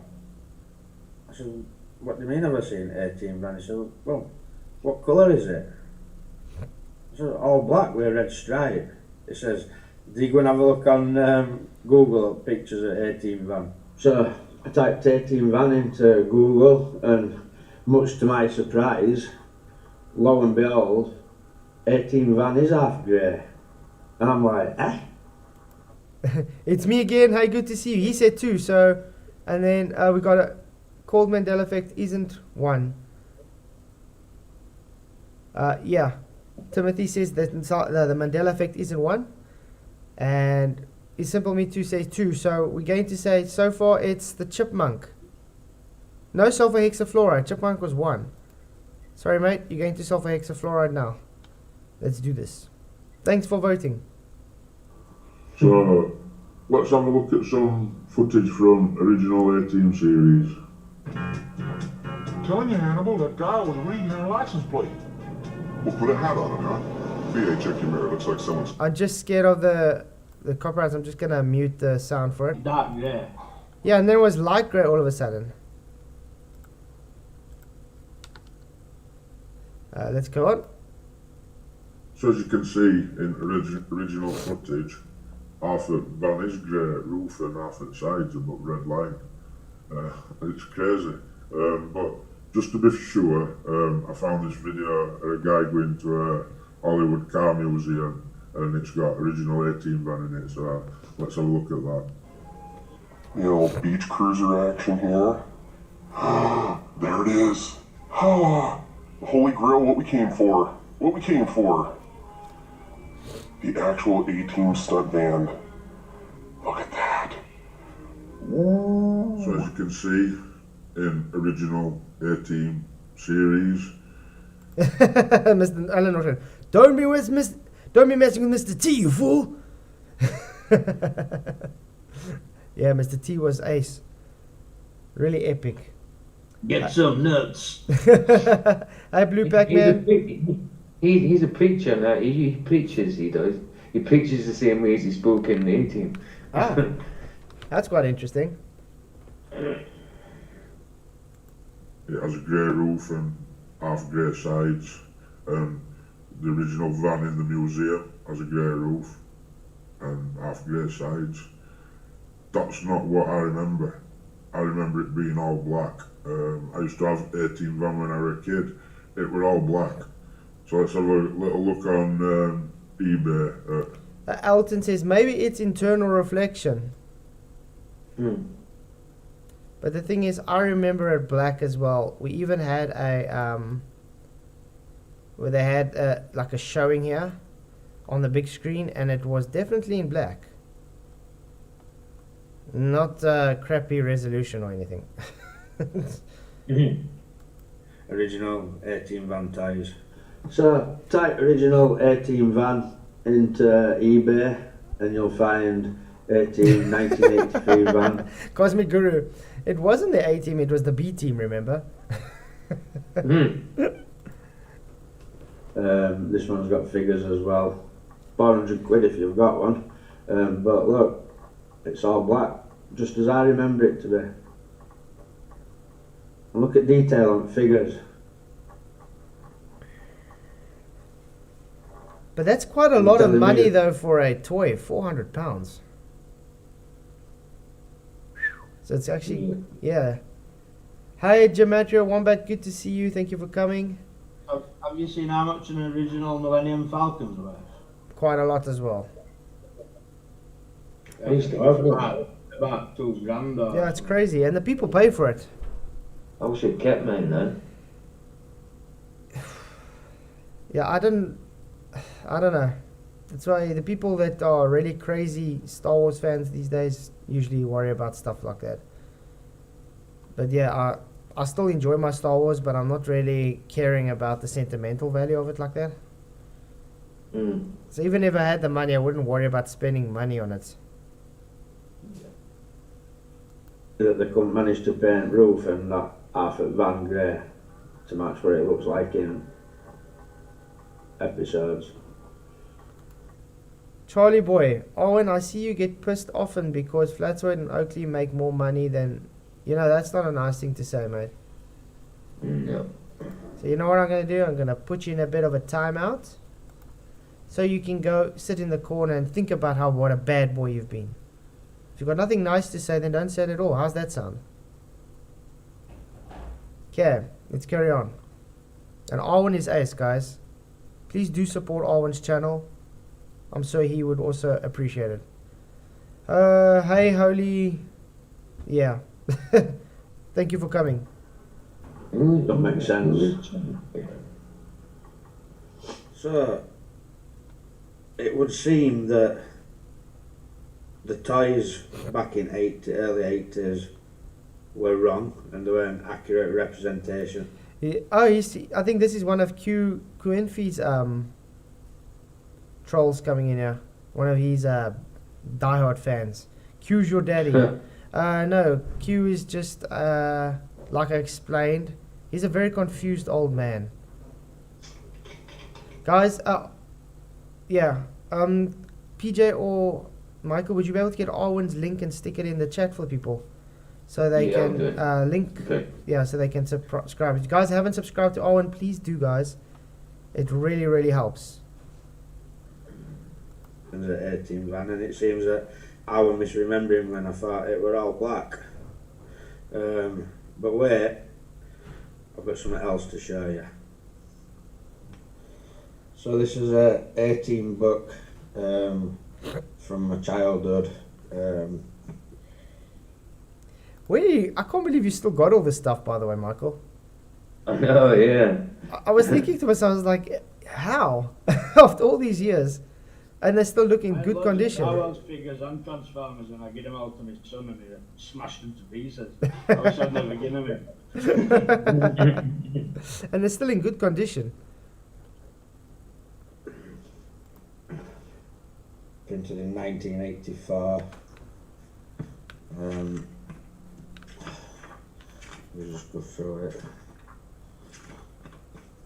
I said, "What do you mean have I seen A-Team van?" He said, "Well, what colour is it?" I said, "All black with a red stripe." He says, "Do you go and have a look on Google at pictures of A-Team van?" So I typed A-Team van into Google, and much to my surprise, lo and behold, A-Team van is half grey. And I'm like, eh? It's me again. Hey, good to see you. He said 2, so... And then we got a... Called Mandela effect isn't 1. Yeah. Timothy says that the Mandela effect isn't 1. And Is Simple Me 2 says 2. So we're going to say, so far it's the Chipmunk. No sulfur hexafluoride. Chipmunk was 1. Sorry, mate. You're going to sulfur hexafluoride now. Let's do this. Thanks for voting. So, let's have a look at some footage from original A-Team series. Telling you, Hannibal, that guy was reading your license plate. We'll put a hat on it, huh? BA, check your mirror. Looks like someone's... I'm just scared of the copyrights. I'm just going to mute the sound for it. Dark grey. Yeah, and then it was light grey all of a sudden. Let's go on. So as you can see in original footage, half the van is grey roof and half the sides are red line. It's crazy. But just to be sure, I found this video of a guy going to a Hollywood car museum and it's got original A-Team van in it, so let's have a look at that. The old beach cruiser action here. There it is. The Holy Grail, what we came for. What we came for. The actual A-Team stud van. Look at that. So as you can see in original A-Team series, Mr. Alan Norton, don't be messing with Mr. T, you fool. Yeah, Mr. T was ace. Really epic. Get some nuts. Hi, Blue Pac-Man. He's a preacher now. He preaches, he does. He preaches the same way as he spoke in the A-Team. Ah, that's quite interesting. it has a grey roof and half grey sides, and the original van in the museum has a grey roof. and half grey sides. That's not what I remember. I remember it being all black. I used to have 18 van when I was a kid. It were all black. So let's have a little look on eBay. Elton says maybe it's internal reflection. But the thing is, I remember it black as well. We even had a where they had like a showing here on the big screen, and it was definitely in black. Not crappy resolution or anything. Original 18 van tyres. So type original 18 van into eBay and you'll find 1983 van. Cosmic Guru. It wasn't the A team, it was the B team, remember? This one's got figures as well. 400 quid if you've got one. But look, it's all black, just as I remember it to be. And look at detail on figures. But that's quite a lot of money though for a toy, £400. So it's actually, yeah. Hi Gematria Wombat, good to see you, thank you for coming. Have you seen how much an original Millennium Falcon's worth? Quite a lot as well. About £2,000. Or Yeah, it's crazy, and the people pay for it. I wish it kept mine then. Yeah, I don't know. That's why the people that are really crazy Star Wars fans these days usually worry about stuff like that. But yeah, I still enjoy my Star Wars, but I'm not really caring about the sentimental value of it like that. So even if I had the money, I wouldn't worry about spending money on it. that they couldn't manage to paint roof and that half at Van Grey to match what it looks like in episodes. Charlie boy, Owen, I see you get pissed often because Flatswood and Oakley make more money than... You know, that's not a nice thing to say, mate. No. So you know what I'm going to do? I'm going to put you in a bit of a timeout. So you can go sit in the corner and think about what a bad boy you've been. If you've got nothing nice to say, then don't say it at all. How's that sound? Okay, let's carry on. And Arwen is ace, guys. Please do support Arwen's channel. I'm sure he would also appreciate it. Hey, Holy. Yeah. Thank you for coming. That makes sense. So, it would seem that the toys back in early 80s were wrong and they weren't accurate representation. Yeah, I think this is one of Q Infi's trolls coming in here. One of his diehard fans. Q's your daddy. No, Q is just like I explained. He's a very confused old man. Guys, yeah. PJ or Michael, would you be able to get Arwen's link and stick it in the chat for people, so they can link? Okay. Yeah, so they can subscribe. If you guys haven't subscribed to Arwen, please do, guys. It really, really helps. And the 18 van, and it seems that I was misremembering when I thought it were all black. But wait, I've got something else to show you. So this is a 18 book from my childhood. I can't believe you still got all this stuff, by the way, Michael. I know, yeah. I was thinking to myself, I was like, how? After all these years, and they still look in good condition. I love figures and Transformers, and I get them out to my son and he smashed them to pieces. I wish I'd never given them him. And they're still in good condition. Printed in 1984. Let me just go through it.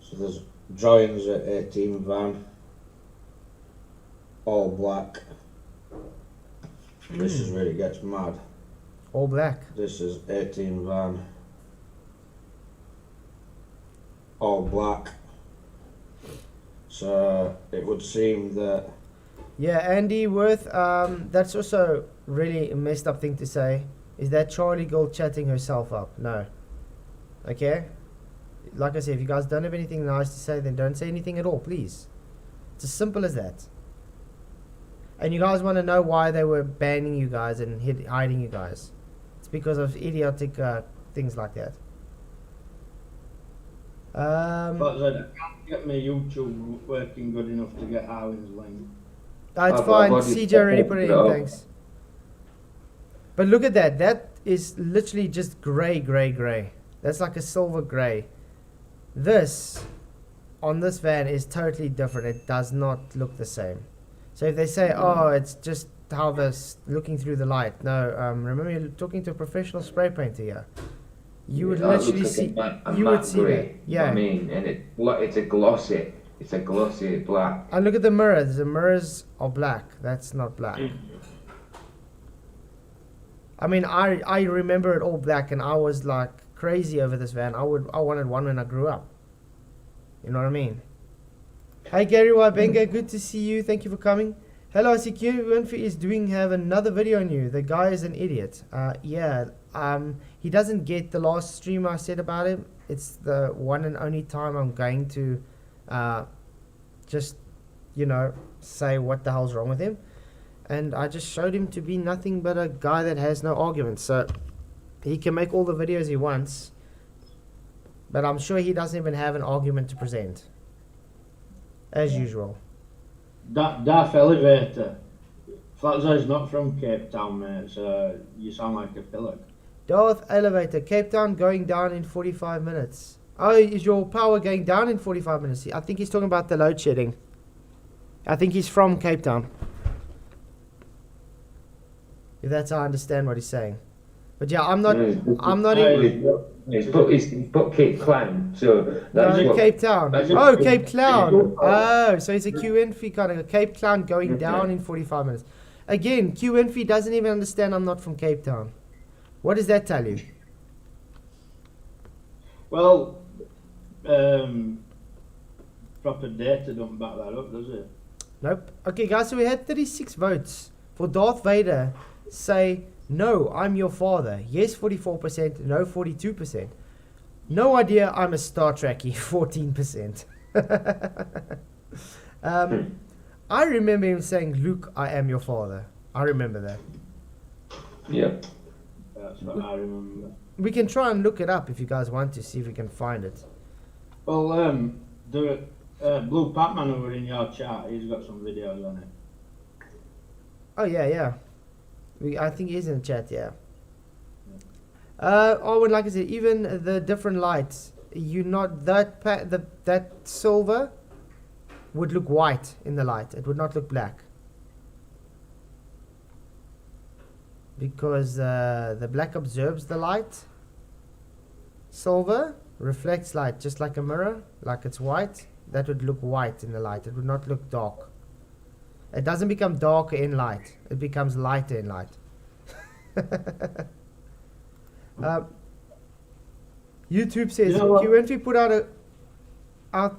So there's drawings at 18 van, all black. This is where it gets mad. All black. This is 18 van, all black. So it would seem that Yeah, Andy Worth, that's also really a messed up thing to say. Is that Charlie girl chatting herself up? No. Okay? Like I said, if you guys don't have anything nice to say, then don't say anything at all, please. It's as simple as that. And you guys want to know why they were banning you guys and hiding you guys. It's because of idiotic things like that. But I can't get my YouTube working good enough to get Arwen's link. It's I've fine. already CJ already put it in, up. thanks. But look at that. That is literally just grey, grey, grey. That's like a silver grey. This, on this van, is totally different. It does not look the same. So if they say, oh, it's just how this looking through the light. No, remember you're talking to a professional spray painter here. You would literally see, you would see that. Yeah. I mean, and it's a glossy black. And look at the mirrors. The mirrors are black. That's not black. I mean, I remember it all black, and I was like crazy over this van. I wanted one when I grew up. You know what I mean? Hi Gary Wabenga, good to see you. Thank you for coming. Hello, I see Winfrey is have another video on you. The guy is an idiot. Yeah. He doesn't get the last stream I said about him. It's the one and only time I'm going to just, you know, say what the hell's wrong with him. And I just showed him to be nothing but a guy that has no arguments. So he can make all the videos he wants, but I'm sure he doesn't even have an argument to present. As usual. Darth Elevator. Flatzo's not from Cape Town, mate, so you sound like a pillock. Darth Elevator, Cape Town going down in 45 minutes. Oh, is your power going down in 45 minutes? I think he's talking about the load shedding. I think he's from Cape Town. If that's how I understand what he's saying. But yeah, I'm not even... He's put Cape Clown, so that's what, Cape Town. Oh, Cape Clown. Oh, so it's a QNF kind of a Cape Clown going down in 45 minutes. Again, QNF doesn't even understand I'm not from Cape Town. What does that tell you? Well, proper data don't back that up, does it? Nope. Okay, guys, so we had 36 votes for Darth Vader. Say, no, I'm your father. Yes, 44%. No, 42%. No idea, I'm a Star Trekkie. 14%. I remember him saying, Luke, I am your father. I remember that. Yeah. That's what I remember. We can try and look it up if you guys want to, see if we can find it. Well, the Blue Pac-Man over in your chat, he's got some videos on it. Oh, yeah. I think he is in the chat, yeah. Oh, and like I said, even the different lights, that silver would look white in the light. It would not look black. Because the black absorbs the light. Silver reflects light, just like a mirror, like it's white. That would look white in the light. It would not look dark. It doesn't become darker in light. It becomes lighter in light. YouTube says, QNF put out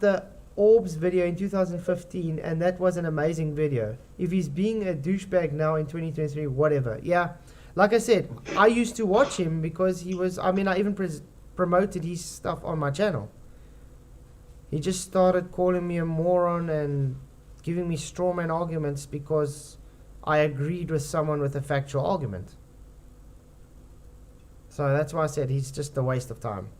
the Orbs video in 2015, and that was an amazing video. If he's being a douchebag now in 2023, whatever. Yeah, like I said, I used to watch him because he was, I even promoted his stuff on my channel. He just started calling me a moron and giving me strawman arguments because I agreed with someone with a factual argument. So that's why I said he's just a waste of time.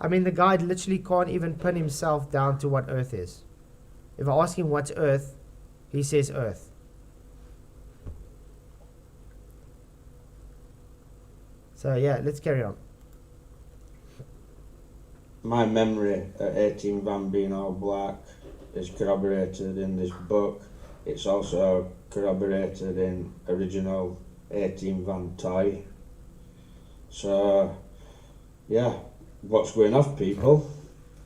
The guy literally can't even pin himself down to what Earth is. If I ask him what's Earth, he says Earth. So yeah, let's carry on. My memory of 18 Van being all black is corroborated in this book. It's also corroborated in original 18 Van toy. So yeah, what's going off, people?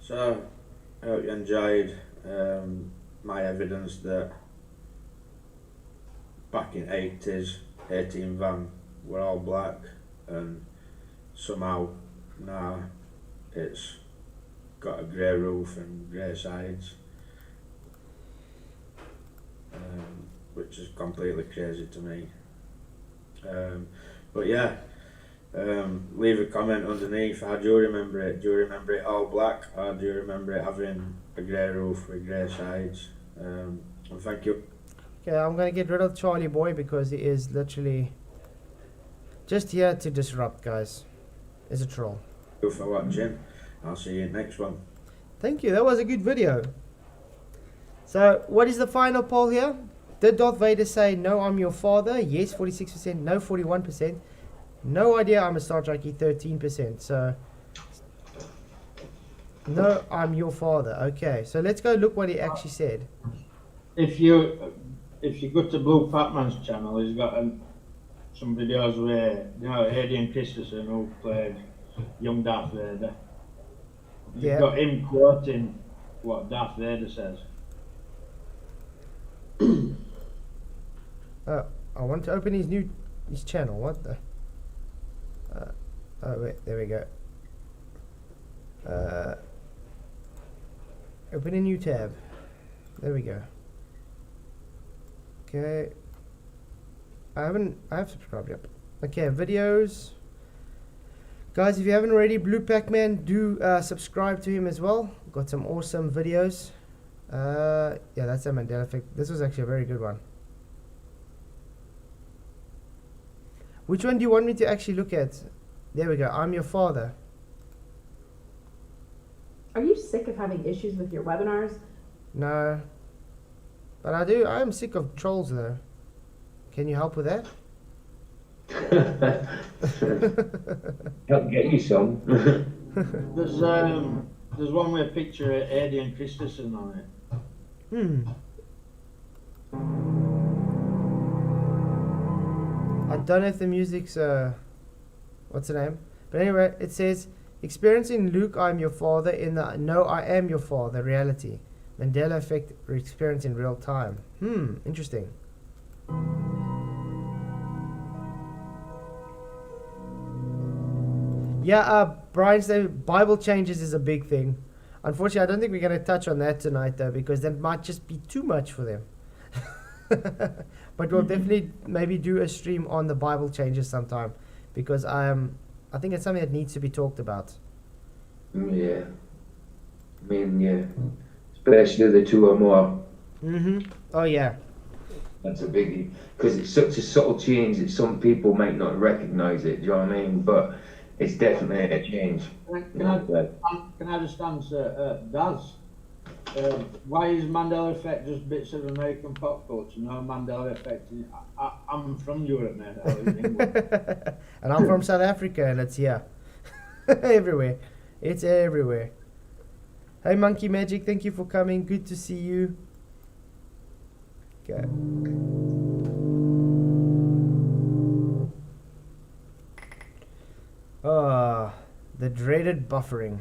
So I hope you enjoyed my evidence that back in 80s 18 Van were all black, and somehow now it's got a grey roof and grey sides. which is completely crazy to me. But yeah, leave a comment underneath. How do you remember it? Do you remember it all black, or do you remember it having a grey roof with grey sides? And thank you. Okay, I'm gonna get rid of Charlie Boy because he is literally just here to disrupt, guys. He's a troll. Thank you for watching. I'll see you in the next one. Thank you. That was a good video. So, what is the final poll here? Did Darth Vader say, "No, I'm your father"? Yes, 46%. No, 41%. No idea, I'm a Star Trekkie, 13%. So, no, I'm your father. Okay, so let's go look what he actually said. If you go to Blue Fatman's channel, he's got some videos where Hayden Christensen, who played young Darth Vader. You've got him quoting what Darth Vader says. I want to open his channel. What the? Oh wait, there we go. Open a new tab. There we go. Okay. I have subscribed, yep. Okay, videos. Guys, if you haven't already, Blue Pac-Man, do subscribe to him as well. Got some awesome videos. Yeah, that's a Mandela effect. This was actually a very good one. Which one do you want me to actually look at? There we go. I'm your father. Are you sick of having issues with your webinars? No. But I am sick of trolls though. Can you help with that? Help get you some. There's one with a picture of Hayden Christensen on it. I don't know if the music's what's the name? But anyway, it says experiencing Luke, I'm your father in the No, I am your father reality. Mandela effect experience in real time. Interesting. Yeah, Brian said Bible changes is a big thing. Unfortunately, I don't think we're going to touch on that tonight though, because that might just be too much for them. But we'll definitely maybe do a stream on the Bible changes sometime, because I think it's something that needs to be talked about. Yeah. I mean, yeah. Especially the two or more. Oh yeah. That's a biggie. Because it's such a subtle change that some people might not recognise it, do you know what I mean? But it's definitely a change. Can I just answer, Daz? Why is Mandela effect just bits of American pop culture? No Mandela effect. I'm from Europe, man. I live in England. And I'm from South Africa, and it's here. Everywhere. It's everywhere. Hey Monkey Magic, thank you for coming. Good to see you. Okay. The dreaded buffering.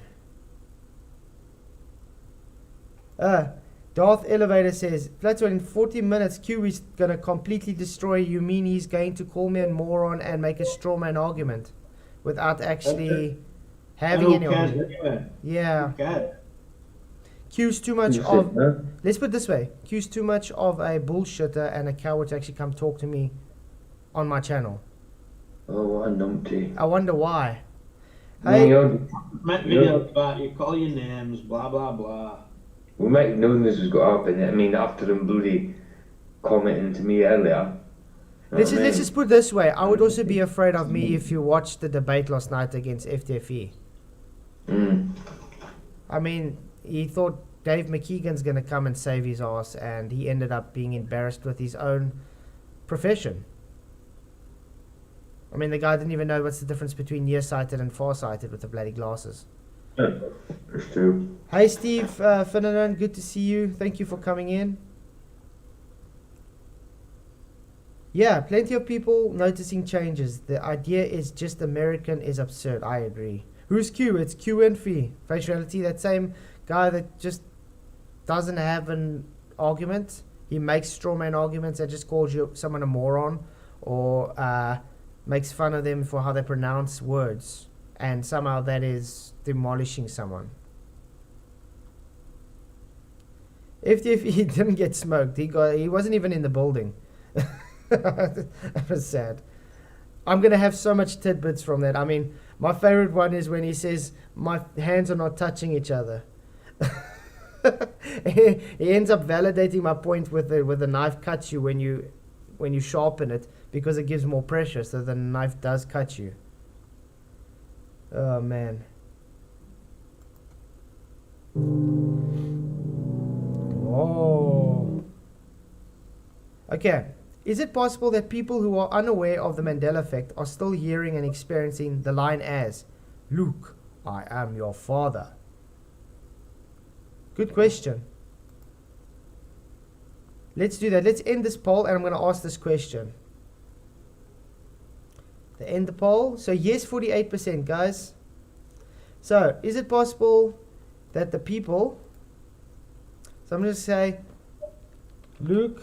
Darth Elevator says, Plato, in 40 minutes, Q is going to completely destroy you. Mean he's going to call me a moron and make a straw man argument without actually having any argument. Anyway? Yeah. Okay. Q's too much of... Let's put it this way. Q's too much of a bullshitter and a coward to actually come talk to me on my channel. Oh, what a numpty. I wonder why. Hey, Make videos about you, call your names, blah, blah, blah. we might have known this was going to happen. I mean, after them bloody commenting to me earlier. Let's just put it this way. I would also be afraid of me if you watched the debate last night against FTFE. I mean, he thought Dave McKeegan's going to come and save his ass, and he ended up being embarrassed with his own profession. I mean, the guy didn't even know what's the difference between nearsighted and farsighted with the bloody glasses. That's true. Hey Steve Finneran, good to see you. Thank you for coming in. Yeah, plenty of people noticing changes. The idea is just American is absurd. I agree. Who's Q? It's Q and Fee. Faciality, that same guy that just doesn't have an argument. He makes straw man arguments that just calls you someone a moron, or makes fun of them for how they pronounce words, and somehow that is demolishing someone. FTFE didn't get smoked. He wasn't even in the building. That was sad. I'm gonna have so much tidbits from that. I mean, my favorite one is when he says, "My hands are not touching each other." He ends up validating my point with the knife cuts you when you sharpen it because it gives more pressure, so the knife does cut you. Oh man. Oh. Okay. Is it possible that people who are unaware of the Mandela effect are still hearing and experiencing the line as, "Luke, I am your father"? Good question. Let's do that. Let's end this poll and I'm going to ask this question. To end the poll. So yes, 48%, guys. So, is it possible that the people... So I'm going to say, "Luke,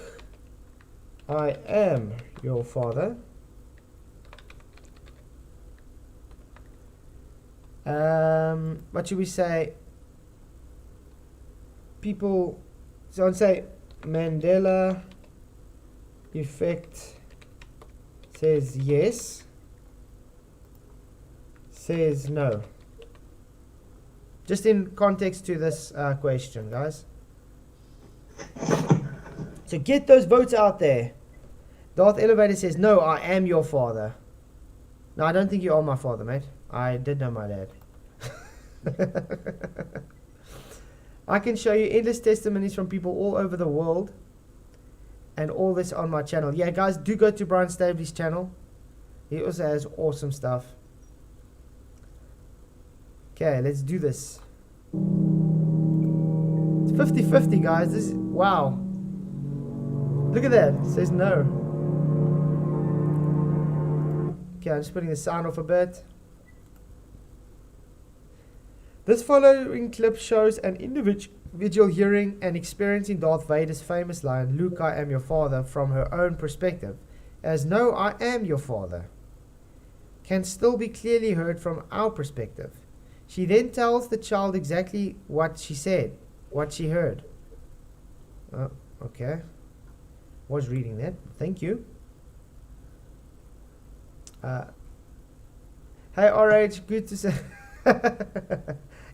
I am your father." What should we say? People, so I'd say Mandela effect says yes, says no. Just in context to this question, guys. So get those votes out there. Darth Elevator says, "No, I am your father." No, I don't think you are my father, mate. I did know my dad. I can show you endless testimonies from people all over the world. And all this on my channel. Yeah, guys, do go to Brian Staveley's channel. He also has awesome stuff. Okay, let's do this. It's 50-50, guys. This is, wow. Look at that. It says no. Okay, I'm just putting the sound off a bit. This following clip shows an individual hearing and experiencing Darth Vader's famous line, "Luke, I am your father," from her own perspective, as "No, I am your father" can still be clearly heard from our perspective. She then tells the child exactly what she said, what she heard. Oh, okay. Was reading that. Thank you. Hey, RH, good to say.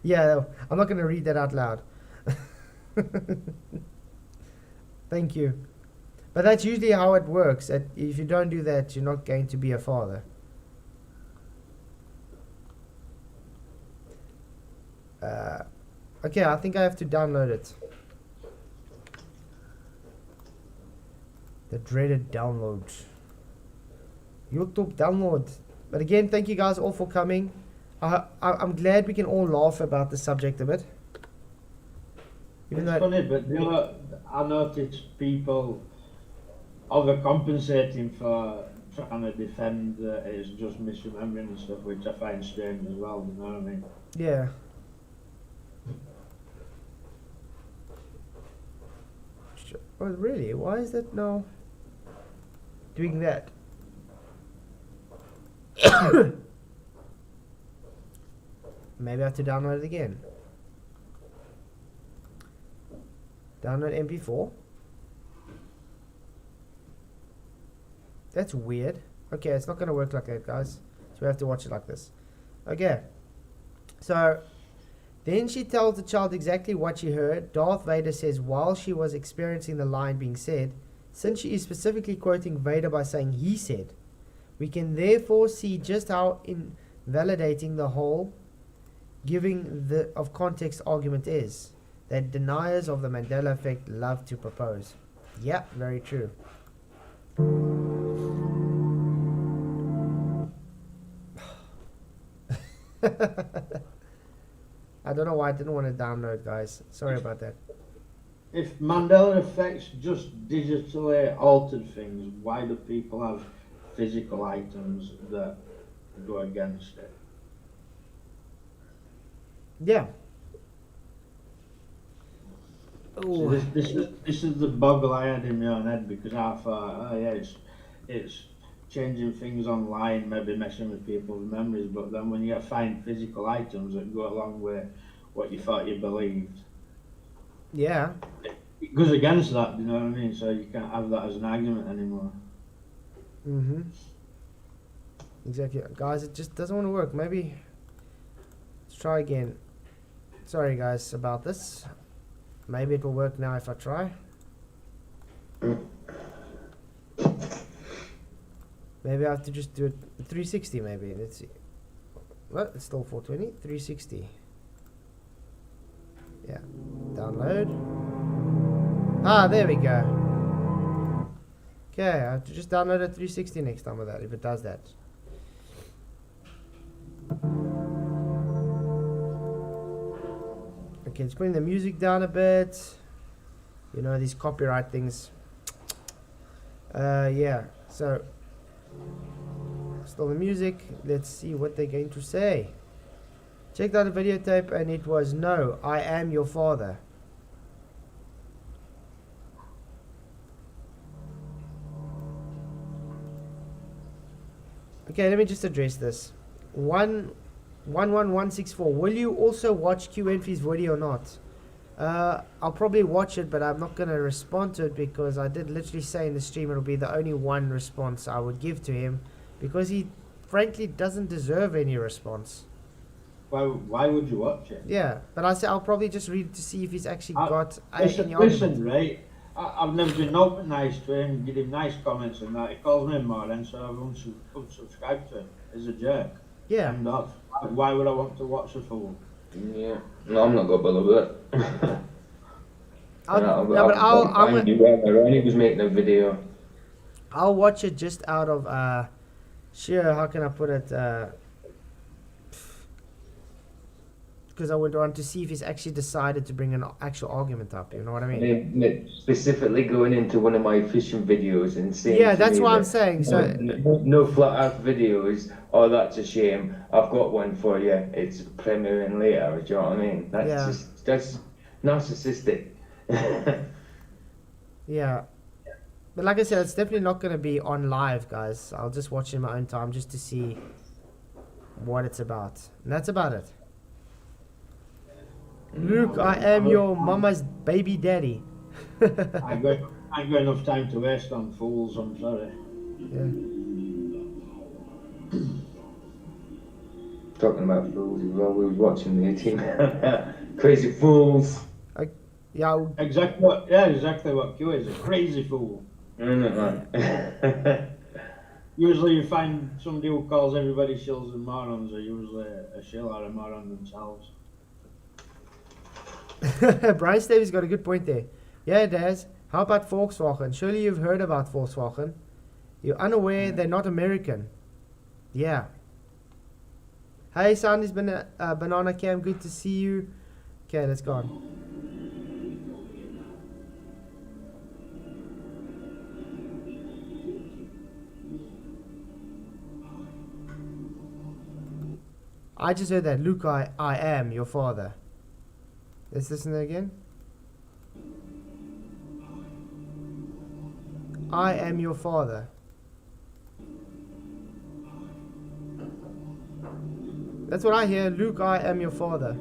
Yeah, I'm not going to read that out loud. Thank you. But that's usually how it works. If you don't do that, you're not going to be a father. Okay, I think I have to download it. The dreaded download. YouTube download. But again, thank you guys all for coming. I'm glad we can all laugh about the subject a bit. It's funny, but I noticed people overcompensating for trying to defend that it's just misremembering and stuff, which I find strange as well, you know what I mean? Yeah. Oh, really? Why is that now doing that? Maybe I have to download it again. Download MP4. That's weird. Okay, it's not going to work like that, guys. So we have to watch it like this. Okay. So, then she tells the child exactly what she heard. Darth Vader says while she was experiencing the line being said, since she is specifically quoting Vader by saying he said, we can therefore see just how invalidating the whole giving of context argument is that deniers of the Mandela effect love to propose. Yeah, very true. I don't know why I didn't want to download, guys. Sorry about that. If Mandela effects just digitally altered things, why do people have physical items that go against it? Yeah. So this is the boggle I had in my own head, because I thought, oh yeah, it's changing things online, maybe messing with people's memories, but then when you find physical items that go along with what you thought you believed, yeah, it goes against that, you know what I mean? So you can't have that as an argument anymore. Mm-hmm. Exactly. Guys, it just doesn't want to work. Maybe let's try again. Sorry guys about this. Maybe it will work now if I try. Maybe I have to just do it 360 maybe. Let's see. What? It's still 420. 360. Yeah. Download. Ah, there we go. Okay, I have to just download a 360 next time with that, if it does that. Okay, let's bring the music down a bit. You know, these copyright things. Yeah, so still the music. Let's see what they're going to say. Checked out the videotape and it was no, I am your father. Okay, let me just address this. 11164. Will you also watch Q Enfi's video or not? I'll probably watch it, but I'm not going to respond to it because I did literally say in the stream it'll be the only one response I would give to him because he frankly doesn't deserve any response. Why would you watch it? Yeah, but I said I'll probably just read it to see if he's actually got any argument. Listen, right? I've never been open nice to him, give him nice comments and that. He calls me a moron, so I've unsubscribed to him. He's a jerk. Yeah. And why would I want to watch a fool? Yeah. No, I'm not going to bother with it. Ronnie was making a video. I'll watch it just out of sheer, how can I put it, because I would want to see if he's actually decided to bring an actual argument up, you know what I mean? Specifically going into one of my fishing videos and saying, yeah, that's what I'm saying. So no flat earth videos. Oh, that's a shame. I've got one for you. It's premiering later. Do you know what I mean? That's narcissistic. Yeah, but like I said, it's definitely not going to be on live, guys. I'll just watch it in my own time just to see what it's about, and that's about it. Luke, I am your mama's baby daddy. I've got enough time to waste on fools, I'm sorry. Yeah. Talking about fools as well, we was watching the team. Crazy fools. Yeah. Exactly what Q is, a crazy fool. Usually you find somebody who calls everybody shills and morons are usually a shill or a moron themselves. Brian Stavy's got a good point there. Yeah, it does. How about Volkswagen? Surely you've heard about Volkswagen. You're unaware they're not American. Yeah. Hey, Sandy's Banana Cam. Good to see you. Okay, let's go on. I just heard that. Luke, I am your father. Let's listen again. I am your father. That's what I hear. Luke, I am your father.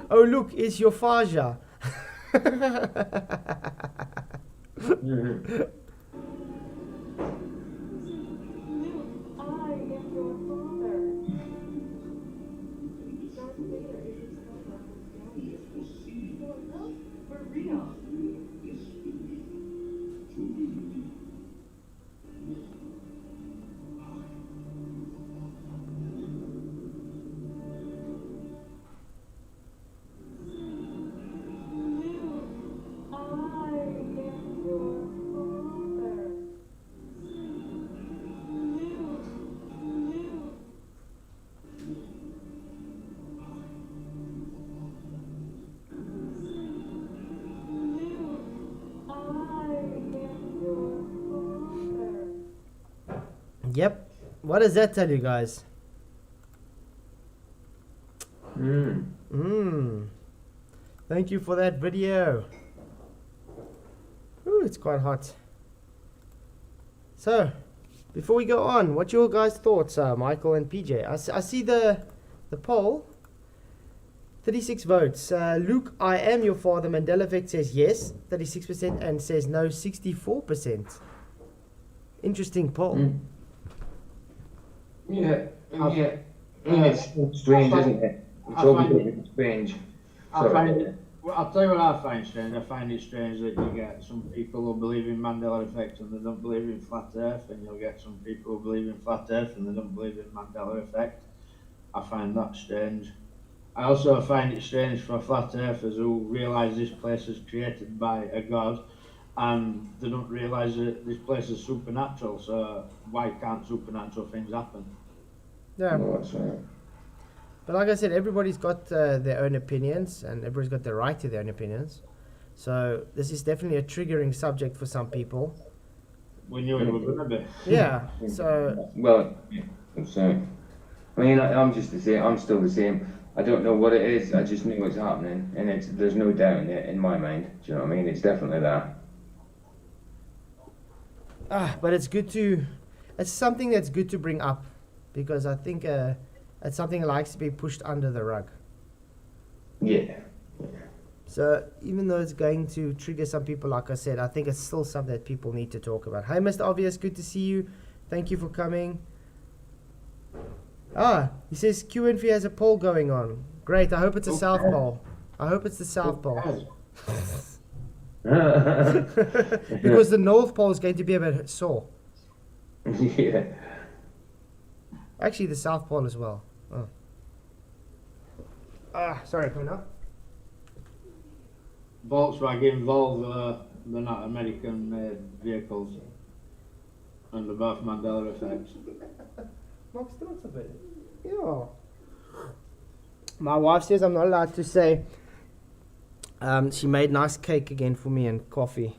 Oh, look, it's your Faja. Yep. What does that tell you guys? Thank you for that video. Ooh, it's quite hot. So, before we go on, what's your guys' thoughts, Michael and PJ? I see the poll. 36 votes. Luke, I am your father. Mandela effect says yes, 36%, and says no, 64%. Interesting poll. Yeah. It's strange, isn't it? It's all bit strange. I'll tell you what I find strange. I find it strange that you get some people who believe in Mandela effect and they don't believe in flat Earth, and you'll get some people who believe in flat Earth and they don't believe in Mandela effect. I find that strange. I also find it strange for flat earthers who realise this place is created by a god, and they don't realise that this place is supernatural. So why can't supernatural things happen? Yeah. No, that's right. But like I said, everybody's got their own opinions, and everybody's got the right to their own opinions. So this is definitely a triggering subject for some people. We knew it was going to be. Yeah. So. Well, I'm sorry. I mean, I'm just the same. I'm still the same. I don't know what it is. I just know it's happening, and there's no doubt in it in my mind. Do you know what I mean? It's definitely there. But it's good to. It's something that's good to bring up, because I think it's something that likes to be pushed under the rug. Yeah. So even though it's going to trigger some people, like I said, I think it's still something that people need to talk about. Hi, Mr. Obvious, good to see you. Thank you for coming. He says QNV has a poll going on. Great, I hope it's a South Pole. I hope it's the South Pole. Because the North Pole is going to be a bit sore. Yeah. Actually, the South Pole as well. Sorry, coming up. Volkswagen, Volvo, they're not American-made vehicles, and they're both Mandela effects. Yeah. My wife says I'm not allowed to say. She made nice cake again for me and coffee.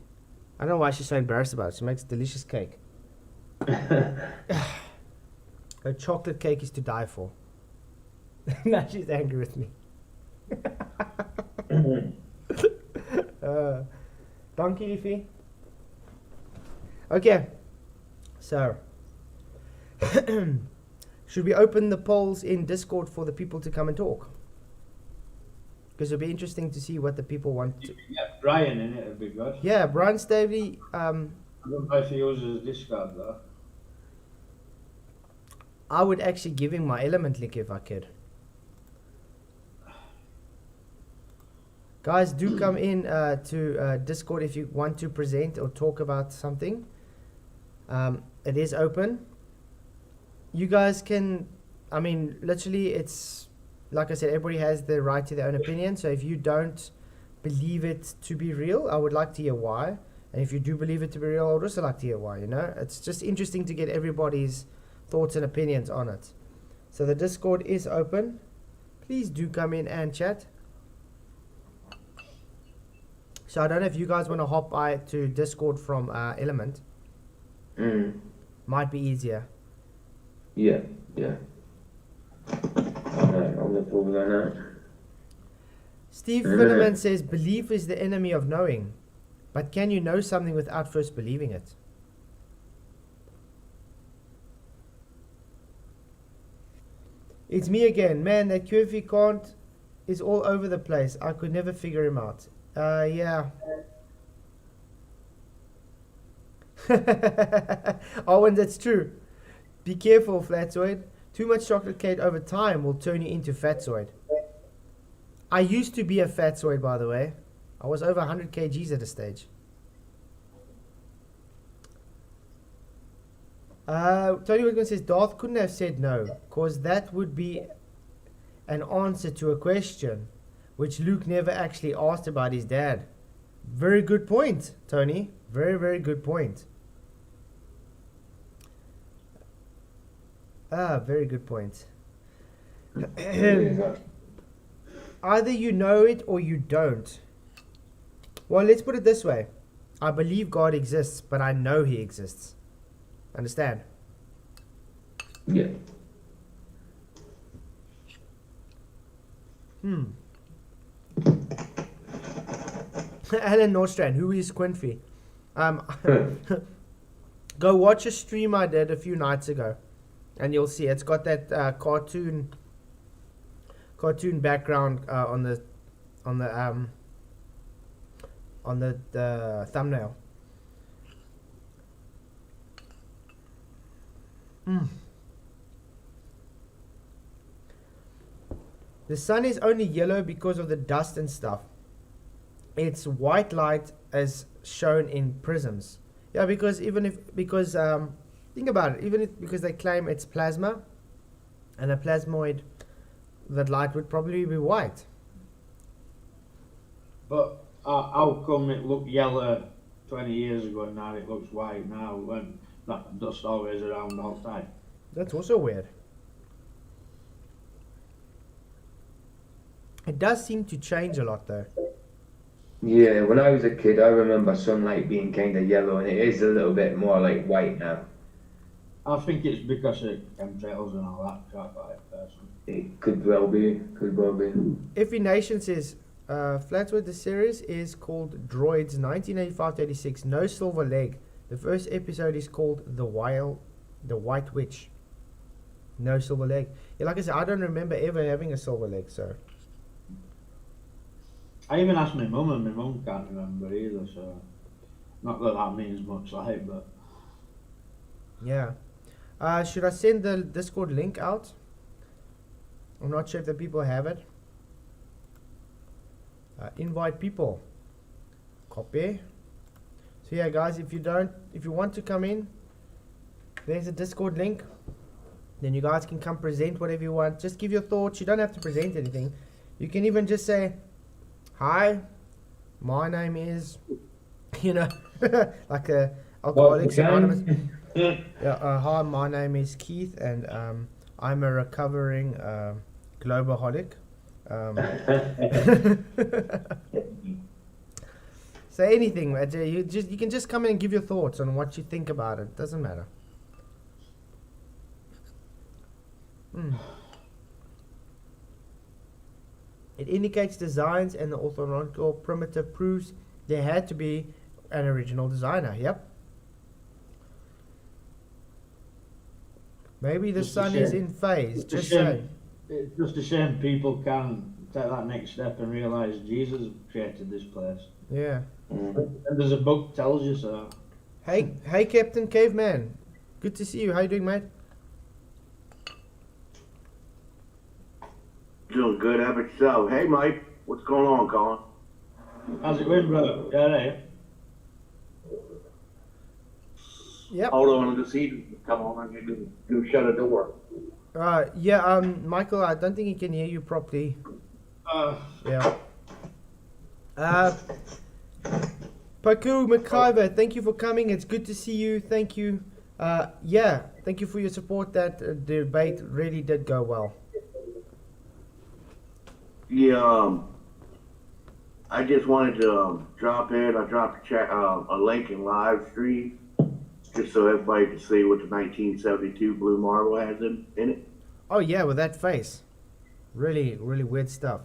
I don't know why she's so embarrassed about it. She makes delicious cake. Her chocolate cake is to die for. Now she's angry with me. Donkey Leafy. Okay. So. Should we open the polls in Discord for the people to come and talk? Because it'll be interesting to see what the people want to. Yeah, Brian in it would be good. Yeah, Brian Stavely. I don't know if he uses Discord though. I would actually give him my Element link if I could. Guys, do come in to Discord if you want to present or talk about something. It is open. You guys can, I mean, literally it's, like I said, everybody has the right to their own opinion. So if you don't believe it to be real, I would like to hear why. And if you do believe it to be real, I would also like to hear why, you know. It's just interesting to get everybody's thoughts and opinions on it. So the Discord is open. Please do come in and chat. So I don't know if you guys want to hop by to Discord from Element. Might be easier. Yeah. I'll look over there now. Steve Finneman says, belief is the enemy of knowing. But can you know something without first believing it? It's me again. Man, that QFE can't is all over the place. I could never figure him out. Yeah. Owen, that's true. Be careful, Flatzoid. Too much chocolate cake over time will turn you into Fatzoid. I used to be a Fatzoid, by the way. I was over 100 kgs at a stage. Tony Whitman says, Darth couldn't have said no, because that would be an answer to a question which Luke never actually asked about his dad. Very good point, Tony. Very, very good point. Very good point. Either you know it or you don't. Well, let's put it this way. I believe God exists, but I know He exists. Understand? Yeah. Alan Norstrand, who is Quinfy? Go watch a stream I did a few nights ago, and you'll see it's got that cartoon background on the thumbnail. The sun is only yellow because of the dust and stuff. It's white light as shown in prisms. Yeah, because think about it, because they claim it's plasma, and a plasmoid, that light would probably be white. But how come it looked yellow 20 years ago and now it looks white now when that dust always around all the time? That's also weird. It does seem to change a lot though. Yeah, when I was a kid, I remember sunlight being kind of yellow, and it is a little bit more like white now. I think it's because of chemtrails and all that crap like that. It could well be. Effie Nation says, Flatwood, the series is called Droids 1985-86, No Silver Leg. The first episode is called The White Witch. No silver leg. Yeah, like I said, I don't remember ever having a silver leg, so. I even asked my mum, and my mum can't remember either, so not that that means much, like, but Yeah. Should I send the Discord link out? I'm not sure if the people have it. Invite people. Copy. So yeah, guys, if you want to come in, there's a Discord link. Then you guys can come present whatever you want. Just give your thoughts. You don't have to present anything. You can even just say, "Hi, my name is," like a Alcoholics Anonymous. Hi, my name is Keith, and I'm a recovering globaholic. Say anything. You can just come in and give your thoughts on what you think about it. Doesn't matter. It indicates designs, and the orthogonal primitive proves there had to be an original designer. Yep. Maybe the sun is in phase. Just saying. It's just a shame people can't take that next step and realise Jesus created this place. Yeah. And there's a book tells you so. Hey, Captain Caveman. Good to see you. How you doing, mate? Doing good, how about yourself? Hey, Mike, what's going on, Colin? How's it going, brother? Yeah, right. Yep. Hold on, just see. Come on, you shut a door. Michael, I don't think he can hear you properly. Yeah. Paku McIver, thank you for coming. It's good to see you. Thank you. Thank you for your support. That debate really did go well. Yeah, I just wanted to drop in. I dropped a link in live stream just so everybody can see what the 1972 Blue Marble has in it. Oh yeah, with that face, really, really weird stuff.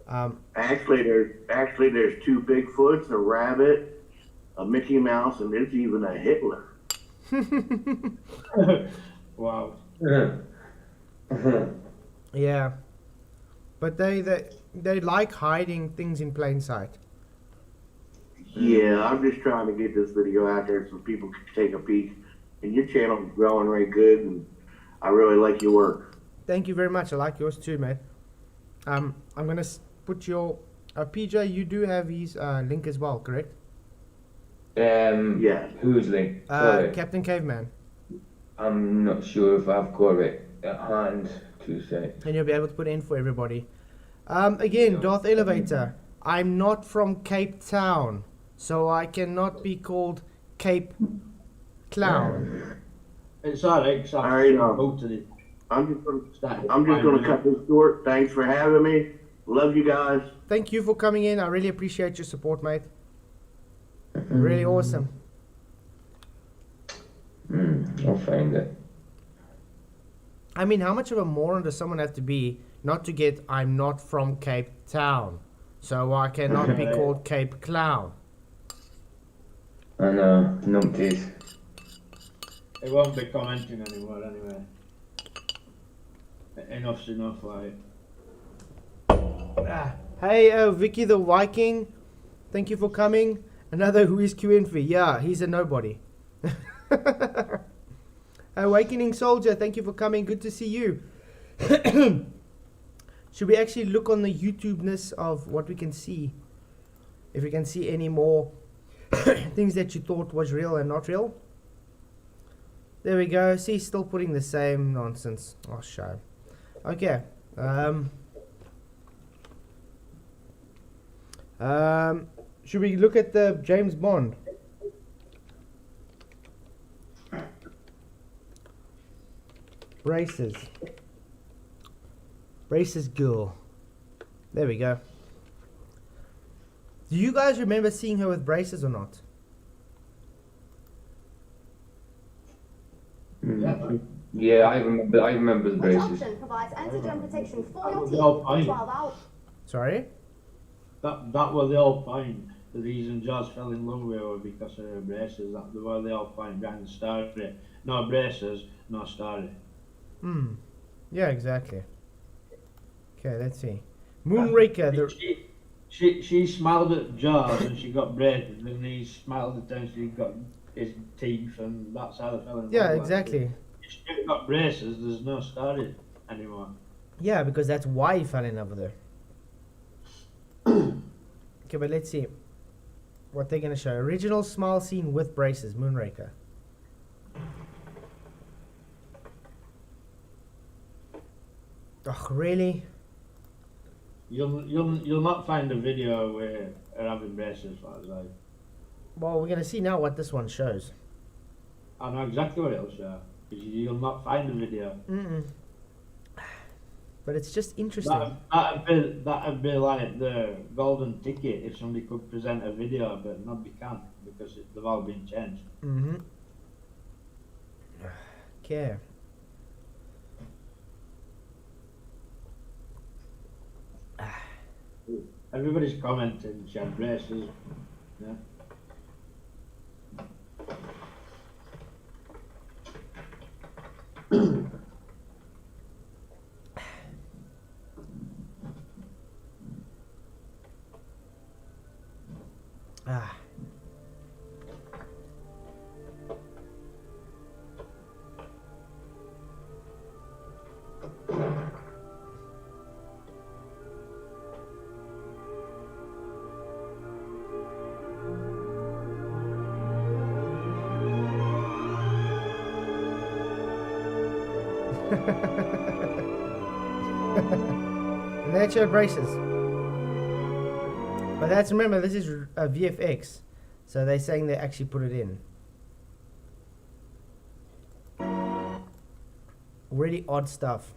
Actually, there's two Bigfoots, a rabbit, a Mickey Mouse, and there's even a Hitler. Wow. Yeah, but they like hiding things in plain sight. Yeah, I'm just trying to get this video out there so people can take a peek. And your channel is growing right good, and I really like your work. Thank you very much. I like yours too, mate. I'm gonna put your PJ. You do have his link as well, correct? Yeah. Whose link? Sorry. Captain Caveman. I'm not sure if I've got it at hand to say. And you'll be able to put it in for everybody. Again, Darth Elevator. I'm not from Cape Town, so I cannot be called Cape Clown. It's alright, so I'm just gonna cut this short. Thanks for having me. Love you guys. Thank you for coming in. I really appreciate your support, mate. Really awesome. I'll find it. I mean, how much of a moron does someone have to be not to get I'm not from Cape Town, so I cannot be called Cape Clown? I know, numpties. It won't be commenting anymore anyway. Enough's enough, like. Hey, Vicky the Viking, thank you for coming. Another who is QN for? Yeah, he's a nobody. Awakening Soldier, thank you for coming. Good to see you. Should we actually look on the YouTube-ness of what we can see? If we can see any more things that you thought was real and not real. There we go. See, still putting the same nonsense. Oh, shame. Okay. Should we look at the James Bond? Braces. Braces girl. There we go. Do you guys remember seeing her with braces or not? Yeah, I remember the Which braces. option provides anti-germ protection for your was teeth the whole for point. 12 hours? Sorry? That was the whole point. The reason Jaws fell in love with her was because of her braces. That was the whole point behind the story. No braces, no story. Yeah, exactly. Okay, let's see. Moonraker. She smiled at Jaws and she got braces, and he smiled at her and she got his teeth, and that's how they fell in love. Yeah, like. exactly. If she hadn't got braces, there's no story anymore. Yeah, because that's why he fell in love with her. Okay, but let's see what they're gonna show. Original smile scene with braces, Moonraker. Oh, really? You'll not find a video where her having braces like that. Well, we're gonna see now what this one shows. I know exactly what it'll show. You'll not find a video. But it's just interesting. That'd be like the golden ticket if somebody could present a video, but nobody can because they've all been changed. Okay. Everybody's commenting she had braces. Yeah. And that's your braces. But that's, remember, this is a VFX. So they're saying they actually put it in. Really odd stuff.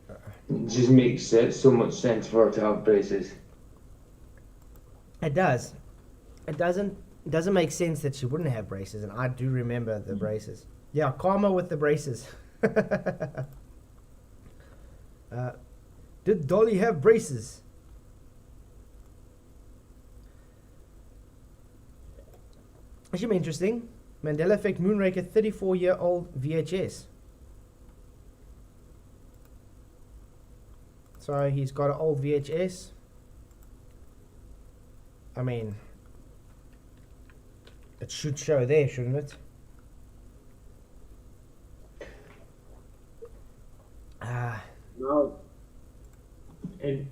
It just makes so much sense for her to have braces. It does. It doesn't make sense that she wouldn't have braces, and I do remember the braces. Yeah, karma with the braces. Did Dolly have braces? It should be interesting. Mandela Effect Moonraker 34-year-old VHS. So he's got an old VHS. I mean, it should show there, shouldn't it? No. In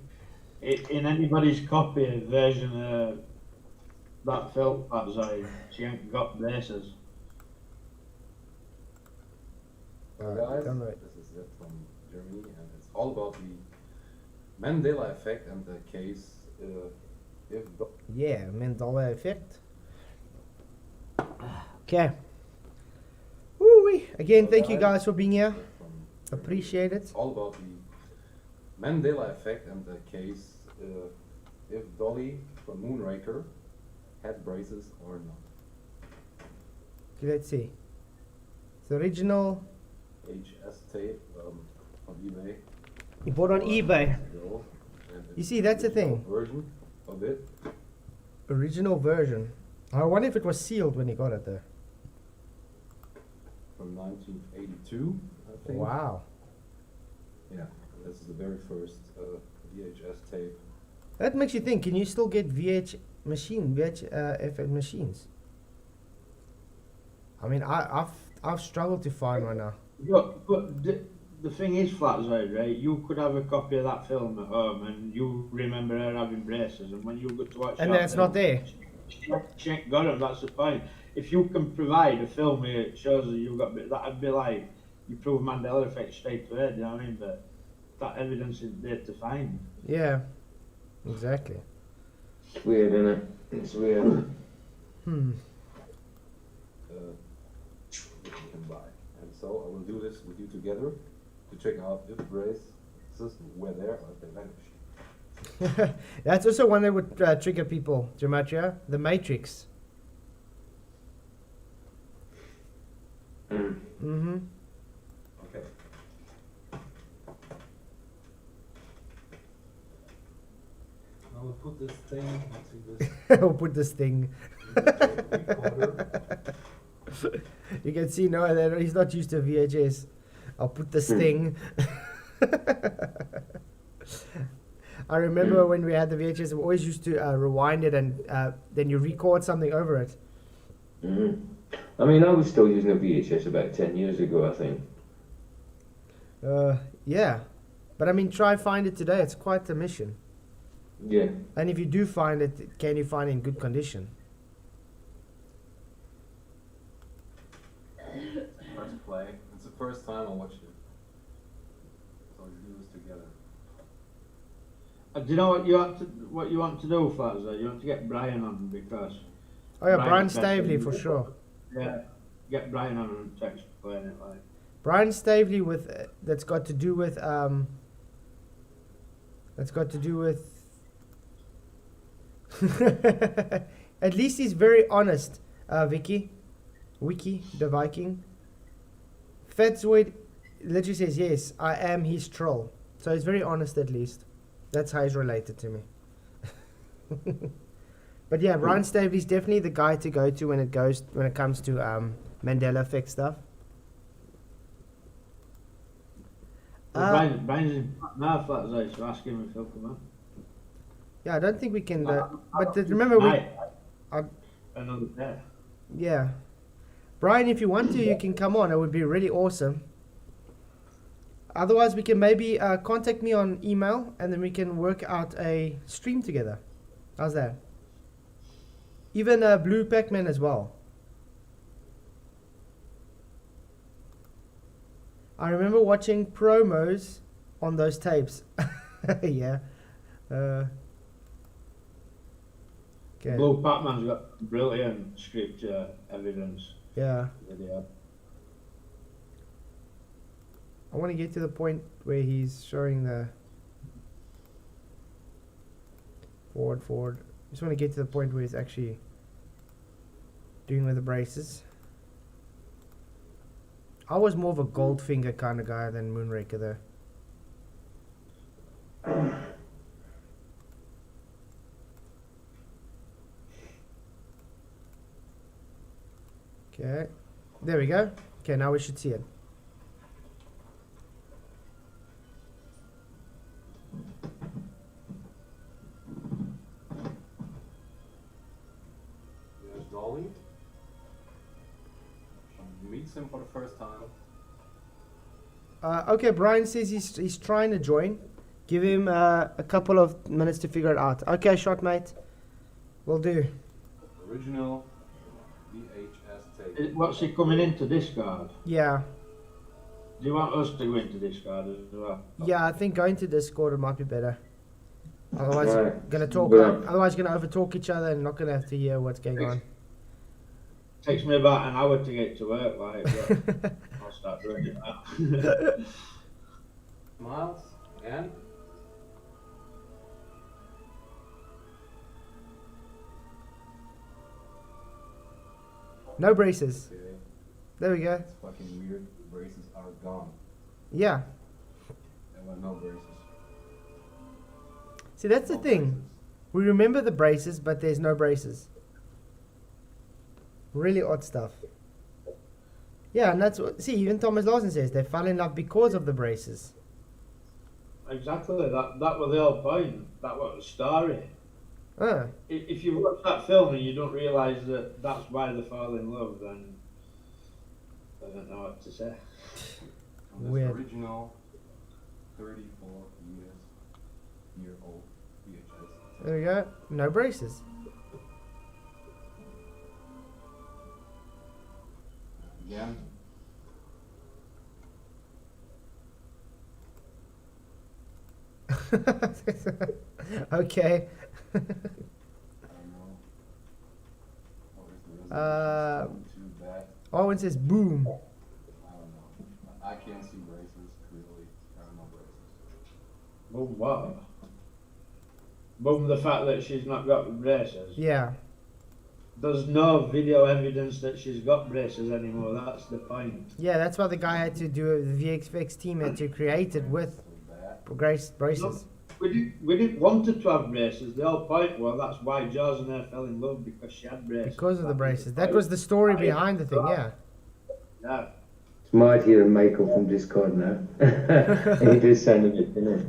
anybody's copy version of that film, she ain't got braces. Guys, this is it from Germany, and it's all about the Mandela effect and the case Yeah, Mandela Effect. Okay. Woo-wee. Again, thank you guys for being here. Appreciate it. It's all about the Mandela effect and the case if Dolly from Moonraker had braces or not. Okay, let's see. The original. HS tape on eBay. You bought on eBay. You see, that's the thing. Version of it. Original version. I wonder if it was sealed when he got it there. From 1982, I think. Wow. Yeah, this is the very first VHS tape. That makes you think, can you still get VHF machines? I mean, I've struggled to find one now. But the thing is, Flatzard, right? You could have a copy of that film at home, and you remember her having braces, and when you go to watch, And then it's not there. She ain't got them. That's the point. If you can provide a film where it shows that you've got, that'd be like you prove Mandela effect straight away. Do you know what I mean? But that evidence is there to find. Yeah, exactly. It's weird, isn't it? It's weird. You can buy. And so I will do this with you together to check out if braces were there or if they vanished. That's also one that would trigger people, Gematria. The Matrix. Mm-hmm. Okay. I will put this thing into this. I'll put this thing. You can see now that he's not used to VHS. I'll put this thing. I remember when we had the VHS, we always used to rewind it and then you record something over it. I mean, I was still using a VHS about 10 years ago, I think. Yeah. But I mean, try find it today. It's quite a mission. Yeah. And if you do find it, can you find it in good condition? Press play. It's the first time I watched it. So we do this together. Do you know what you want to do, Flatzard? You want to get Brian on because. Oh yeah, Brian Stavely for sure. Yeah, get Brian on and to explain it like. Brian Stavely with that's got to do with at least he's very honest, Wiki the Viking. Fetzoid literally says, yes, I am his troll. So he's very honest at least. That's how he's related to me. But yeah, Brian Stavely's definitely the guy to go to when it comes to Mandela effect stuff. Brian's in now, Flatzard, so ask him if he'll come on. Yeah, I don't think we can. But remember, Another day. Yeah, Brian, if you want to, you can come on. It would be really awesome. Otherwise, we can maybe contact me on email, and then we can work out a stream together. How's that? Even Blue Pac-Man as well. I remember watching promos on those tapes. Yeah. Okay. Blue Pac-Man's got brilliant scripture evidence. Yeah. Video. I want to get to the point where he's showing the forward. Just want to get to the point where he's actually doing with the braces. I was more of a Goldfinger kind of guy than Moonraker though. Okay, there we go. Okay, now we should see it. There's Dolly. She meets him for the first time. Okay, Brian says he's trying to join. Give him a couple of minutes to figure it out. Okay, shot mate. Will do. Original VHS tape. What's he coming into Discord? Yeah. Do you want us to go into Discord as well? Yeah, I think going to Discord it might be better. Otherwise, Right. gonna talk. Yeah. Otherwise, gonna overtalk each other and not gonna have to hear what's going on. Takes me about an hour to get to work, like, but I'll start doing it now. Miles and No braces. okay. There we go. It's fucking weird. Braces are gone. Yeah. There were no braces. See, that's the No thing. braces. We remember the braces, but there's no braces. Really odd stuff. Yeah, and that's what. See, even Thomas Larson says they fell in love because of the braces. Exactly. That was the whole point. That was the story. Ah, If you watch that film and you don't realise that that's why they fall in love, then I don't know what to say. On this Weird. original 34-year-old VHS. there we go. No braces. Again, Okay. I don't know. What is the resolution? Uh, It's not too bad. Owen says boom. I don't know. I can't see braces clearly. There are no braces. Boom, what? Boom, the fact that she's not got braces. Yeah. There's no video evidence that she's got braces anymore. That's the point. Yeah, that's why the guy had to do it. The VFX team had to create it with So bad. braces. We didn't want her to have braces. The whole point was that's why Jaws and her fell in love, because she had braces. Because of the That braces. the That point. was the story behind the thing, yeah. Yeah. It's Marty and Michael from Discord now. He does sound a bit, you know,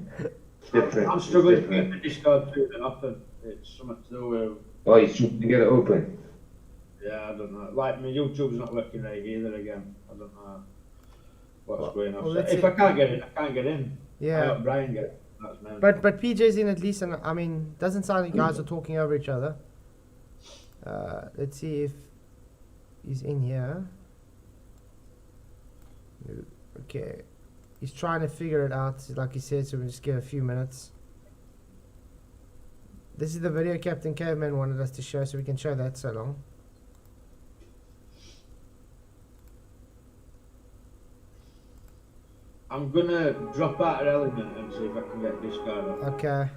different. I'm It's struggling to different. get the Discord too often. It's something to do with, Oh, he's trying to get it open. yeah, I don't know. Like my YouTube's not working right either again. I don't know what's going on. well, So let's if see. I can't get in, I can't get in. I Yeah. got Brian get it. That's me. But PJ's in at least, and I mean, doesn't sound like you guys are talking over each other. Let's see if he's in here. No. Okay. He's trying to figure it out, like he said, so we'll just give a few minutes. This is the video Captain Caveman wanted us to show, so we can show that so long. I'm gonna drop out of Element and see if I can get Discord off. Okay.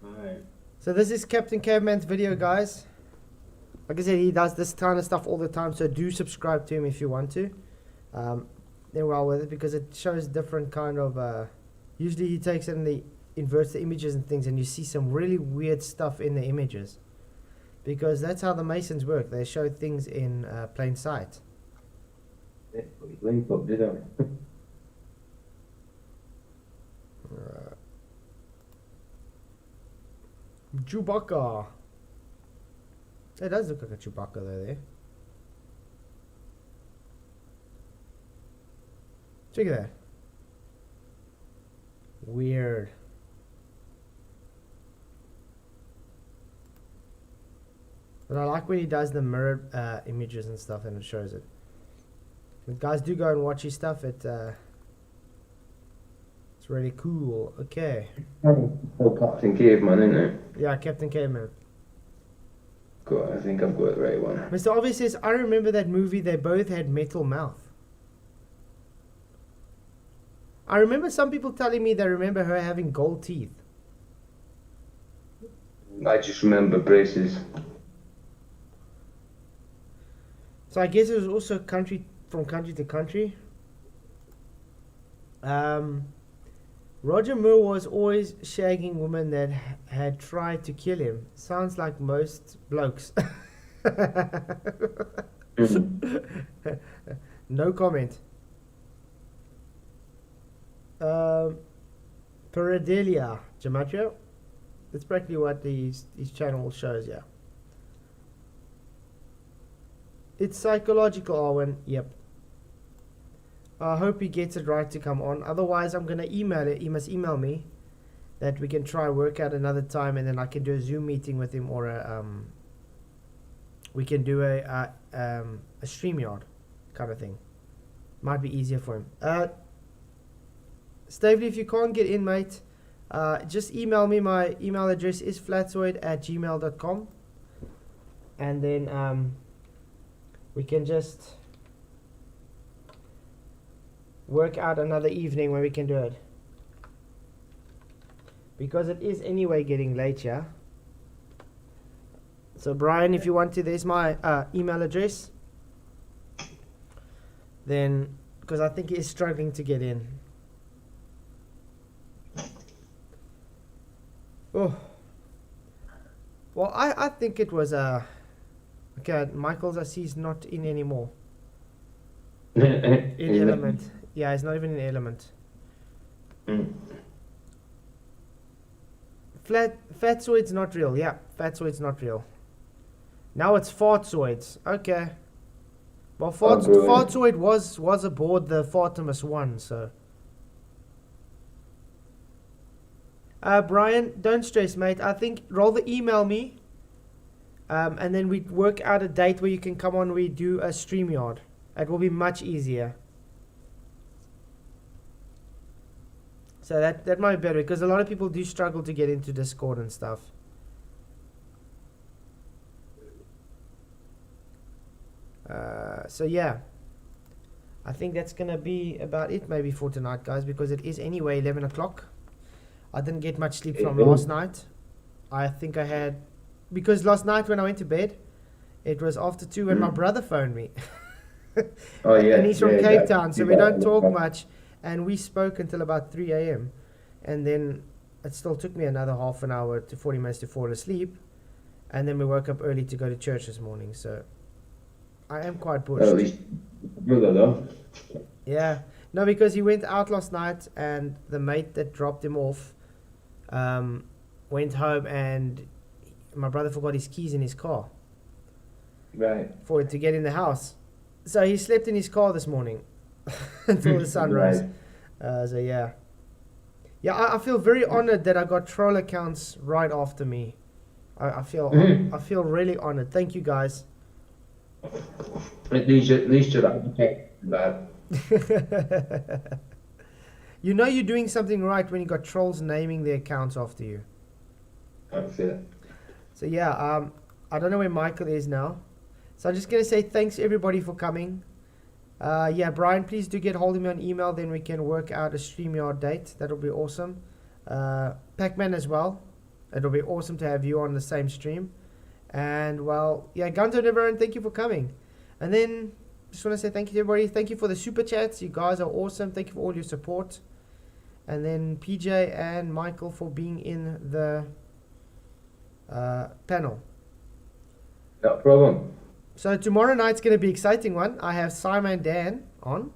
Alright. So this is Captain Caveman's video, guys. Like I said, he does this kind of stuff all the time, so do subscribe to him if you want to. They're well with it because it shows different kind of. Usually he takes it and he inverts the images and things, and you see some really weird stuff in the images. Because that's how the Masons work. They show things in plain sight. Link up, did I? Chewbacca. It does look like a Chewbacca though there. Check it out. Weird. But I like when he does the mirrored images and stuff and it shows it. But guys, do go and watch his stuff. It's really cool. Okay. Oh, Captain Caveman, isn't it? Yeah, Captain Caveman. Good, I think I've got the right one. Mr. Obvious says, I remember that movie, they both had metal mouth. I remember some people telling me they remember her having gold teeth. I just remember braces. So I guess it was also from country to country. Roger Moore was always shagging women that had tried to kill him. Sounds like most blokes. No comment. Paradelia Gematria. That's practically what his channel shows, yeah. It's psychological, Arwen. Yep. I hope he gets it right to come on. Otherwise, I'm going to email it. He must email me that we can try work out another time, and then I can do a Zoom meeting with him, or we can do a StreamYard kind of thing. Might be easier for him. Stavely, if you can't get in, mate, just email me. My email address is flatzoid@gmail.com, and then we can just work out another evening where we can do it, because it is anyway getting late, yeah. So Brian, if you want to, there's my email address. then because I think he is struggling to get in. Oh. Well, I think it was okay, Michael's I see he's not in anymore. In element. Yeah, he's not even in element. Fatsoid's not real. Yeah, Fatsoid's not real. Now it's Fartsoids. Okay. Well, Fartsoid was aboard the Fartimus 1, so. Brian, don't stress, mate. I think rather email me, and then we work out a date where you can come on. We do a StreamYard. It will be much easier. So that might be better because a lot of people do struggle to get into Discord and stuff. So yeah, I think that's gonna be about it maybe for tonight, guys, because it is anyway 11 o'clock. I didn't get much sleep from last night. I think I had, because last night when I went to bed, it was after 2 when my brother phoned me. Oh yeah, and he's from Cape Town, so we don't talk much, and we spoke until about 3 a.m. and then it still took me another half an hour to 40 minutes to fall asleep, and then we woke up early to go to church this morning, so I am quite pushed. At least brother though. Yeah, no, because he went out last night and the mate that dropped him off went home and my brother forgot his keys in his car. Right. For it to get in the house. So he slept in his car this morning until the sun rose. So yeah. Yeah, I feel very honored that I got troll accounts right after me. I feel really honored. Thank you guys. At least you're bad. You know you're doing something right when you got trolls naming their accounts after you. I feel it. So yeah, I don't know where Michael is now. So I'm just gonna say thanks everybody for coming. Yeah, Brian, please do get hold of me on email, then we can work out a StreamYard date. That'll be awesome. Pac-Man as well. It'll be awesome to have you on the same stream. And well, yeah, Gunter and everyone, thank you for coming. And then just want to say thank you to everybody. Thank you for the super chats. You guys are awesome. Thank you for all your support. And then PJ and Michael for being in the panel. No problem. So tomorrow night's going to be an exciting one. I have Simon Dan on.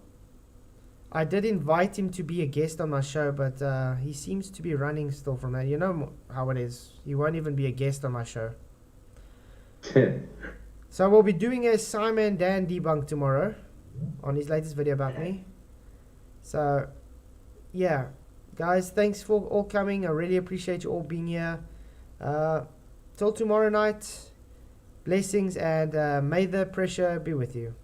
I did invite him to be a guest on my show, but he seems to be running still from that. You know how it is. He won't even be a guest on my show. So we'll be doing a Simon Dan debunk tomorrow on his latest video about me. So, yeah. Guys, thanks for all coming. I really appreciate you all being here. Till tomorrow night. Blessings and may the pressure be with you.